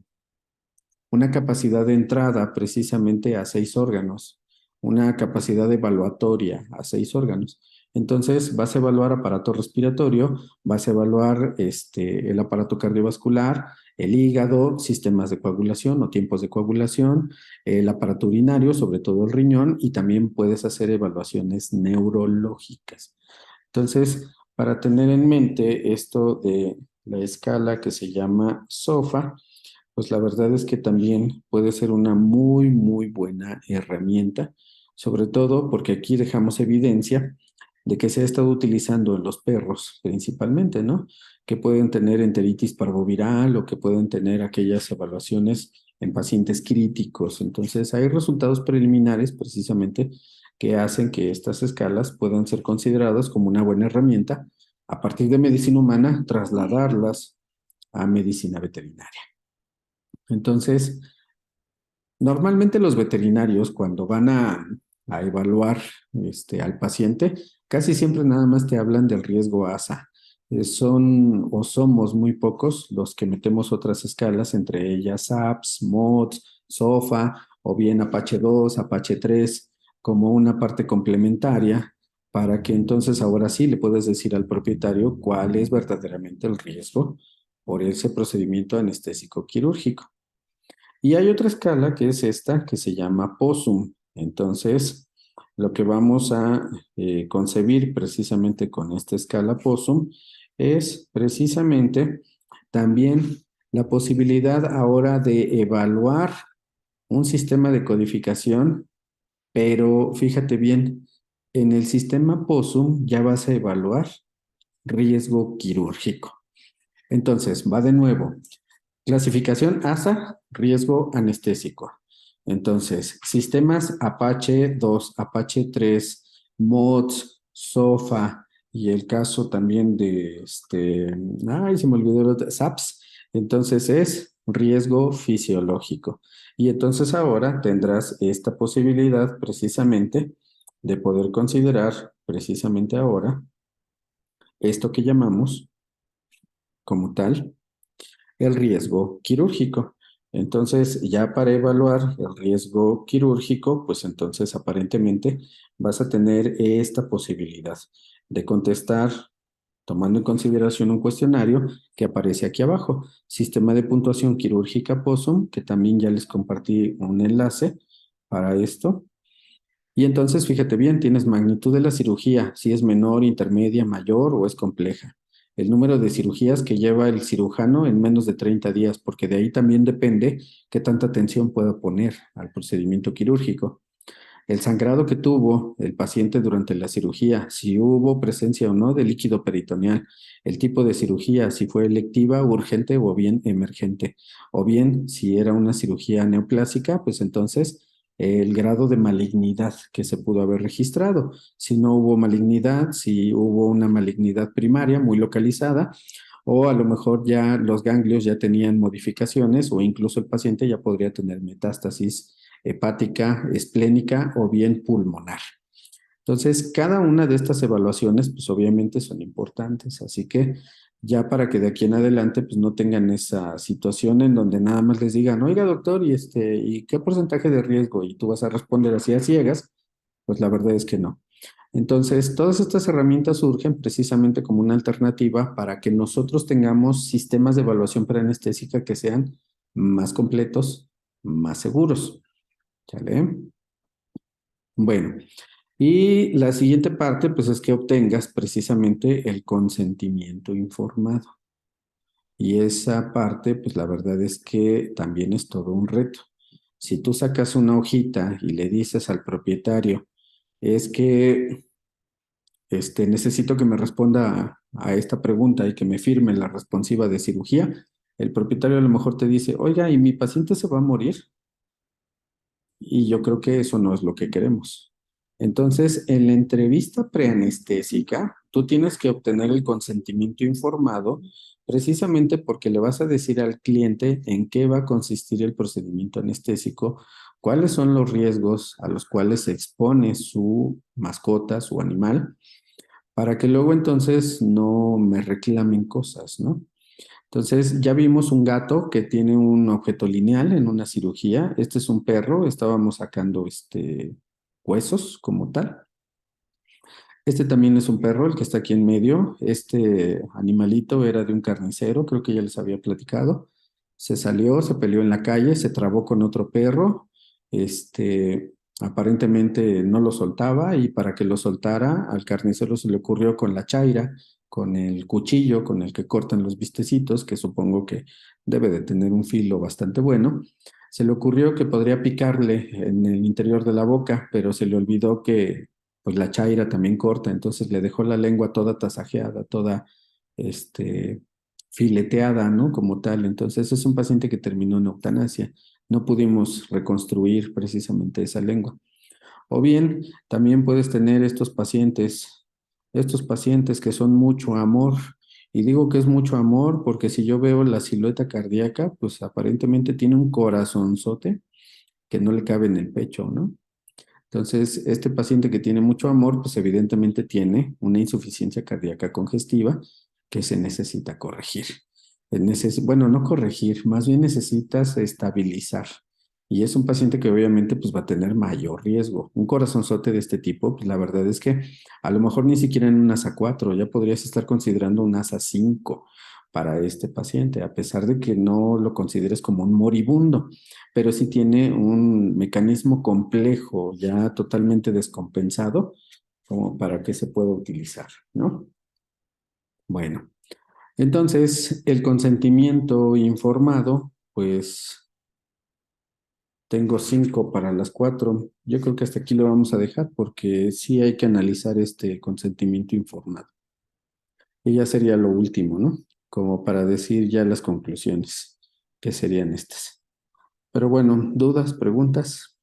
capacidad de entrada precisamente a 6 órganos, una capacidad evaluatoria a 6 órganos. Entonces, vas a evaluar aparato respiratorio, vas a evaluar el aparato cardiovascular, el hígado, sistemas de coagulación o tiempos de coagulación, el aparato urinario, sobre todo el riñón, y también puedes hacer evaluaciones neurológicas. Entonces, para tener en mente esto de la escala que se llama SOFA, pues la verdad es que también puede ser una muy, muy buena herramienta, sobre todo porque aquí dejamos evidencia de que se ha estado utilizando en los perros principalmente, ¿no? Que pueden tener enteritis parvoviral o que pueden tener aquellas evaluaciones en pacientes críticos. Entonces, hay resultados preliminares precisamente que hacen que estas escalas puedan ser consideradas como una buena herramienta a partir de medicina humana, trasladarlas a medicina veterinaria. Entonces, normalmente los veterinarios cuando van a evaluar al paciente, casi siempre nada más te hablan del riesgo ASA. Son o somos muy pocos los que metemos otras escalas, entre ellas APS, MODS, SOFA o bien Apache 2, Apache 3, como una parte complementaria para que entonces ahora sí le puedes decir al propietario cuál es verdaderamente el riesgo por ese procedimiento anestésico quirúrgico. Y hay otra escala que es esta, que se llama POSUM. Entonces, lo que vamos a concebir precisamente con esta escala POSUM es precisamente también la posibilidad ahora de evaluar un sistema de codificación, pero fíjate bien, En el sistema POSUM ya vas a evaluar riesgo quirúrgico. Entonces, va de nuevo. Clasificación ASA, riesgo anestésico. Entonces, sistemas Apache 2, Apache 3, MODS, SOFA y el caso también de se me olvidó el otro, SAPS. Entonces es riesgo fisiológico. Y entonces ahora tendrás esta posibilidad precisamente de poder considerar precisamente ahora esto que llamamos como tal el riesgo quirúrgico. Entonces, ya para evaluar el riesgo quirúrgico, pues entonces aparentemente vas a tener esta posibilidad de contestar tomando en consideración un cuestionario que aparece aquí abajo, Sistema de Puntuación Quirúrgica POSUM, que también ya les compartí un enlace para esto. Y entonces, fíjate bien, tienes magnitud de la cirugía, si es menor, intermedia, mayor o es compleja. El número de cirugías que lleva el cirujano en menos de 30 días, porque de ahí también depende qué tanta atención pueda poner al procedimiento quirúrgico. El sangrado que tuvo el paciente durante la cirugía, si hubo presencia o no de líquido peritoneal, el tipo de cirugía, si fue electiva, urgente o bien emergente, o bien si era una cirugía neoplásica, pues entonces el grado de malignidad que se pudo haber registrado. Si no hubo malignidad, si hubo una malignidad primaria muy localizada, o a lo mejor ya los ganglios ya tenían modificaciones o incluso el paciente ya podría tener metástasis hepática, esplénica o bien pulmonar. Entonces, cada una de estas evaluaciones, pues obviamente son importantes, así que ya para que de aquí en adelante, pues no tengan esa situación en donde nada más les digan, oiga doctor, ¿y qué porcentaje de riesgo? Y tú vas a responder así a ciegas, pues la verdad es que no. Entonces, todas estas herramientas surgen precisamente como una alternativa para que nosotros tengamos sistemas de evaluación preanestésica que sean más completos, más seguros. ¿Sale? Bueno, y la siguiente parte, pues es que obtengas precisamente el consentimiento informado. Y esa parte, pues la verdad es que también es todo un reto. Si tú sacas una hojita y le dices al propietario, es que necesito que me responda a esta pregunta y que me firme la responsiva de cirugía, el propietario a lo mejor te dice, oiga, ¿y mi paciente se va a morir? Y yo creo que eso no es lo que queremos. Entonces, en la entrevista preanestésica, tú tienes que obtener el consentimiento informado precisamente porque le vas a decir al cliente en qué va a consistir el procedimiento anestésico, cuáles son los riesgos a los cuales se expone su mascota, su animal, para que luego entonces no me reclamen cosas, ¿no? Entonces, ya vimos un gato que tiene un objeto lineal en una cirugía. Este es un perro, estábamos sacando huesos como tal. Este también es un perro, el que está aquí en medio. Este animalito era de un carnicero, creo que ya les había platicado. Se salió, se peleó en la calle, se trabó con otro perro. Aparentemente no lo soltaba y para que lo soltara, al carnicero se le ocurrió con la chaira, con el cuchillo con el que cortan los bistecitos, que supongo que debe de tener un filo bastante bueno. Se le ocurrió que podría picarle en el interior de la boca, pero se le olvidó que pues la chaira también corta, entonces le dejó la lengua toda tasajeada, toda fileteada, ¿no? Como tal. Entonces es un paciente que terminó en eutanasia. No pudimos reconstruir precisamente esa lengua. O bien, también puedes tener estos pacientes que son mucho amor. Y digo que es mucho amor porque si yo veo la silueta cardíaca, pues aparentemente tiene un corazonzote que no le cabe en el pecho, ¿no? Entonces, este paciente que tiene mucho amor, pues evidentemente tiene una insuficiencia cardíaca congestiva que se necesita corregir. Bueno, no corregir, más bien necesitas estabilizar. Y es un paciente que obviamente pues va a tener mayor riesgo. Un corazonzote de este tipo, pues la verdad es que a lo mejor ni siquiera en un ASA 4, ya podrías estar considerando un ASA 5 para este paciente, a pesar de que no lo consideres como un moribundo, pero sí tiene un mecanismo complejo, ya totalmente descompensado, como para que se pueda utilizar, ¿no? Bueno, entonces el consentimiento informado, pues Tengo 5 para las 4. Yo creo que hasta aquí lo vamos a dejar porque sí hay que analizar este consentimiento informado. Y ya sería lo último, ¿no? Como para decir ya las conclusiones, que serían estas. Pero bueno, dudas, preguntas.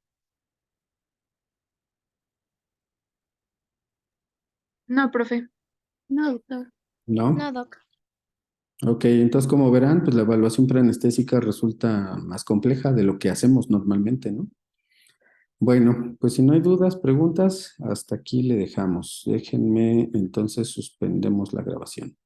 No, profe. No, doctor. ¿No? No, doc. Ok, entonces como verán, pues la evaluación preanestésica resulta más compleja de lo que hacemos normalmente, ¿no? Bueno, pues si no hay dudas, preguntas, hasta aquí le dejamos. Déjenme, entonces suspendemos la grabación.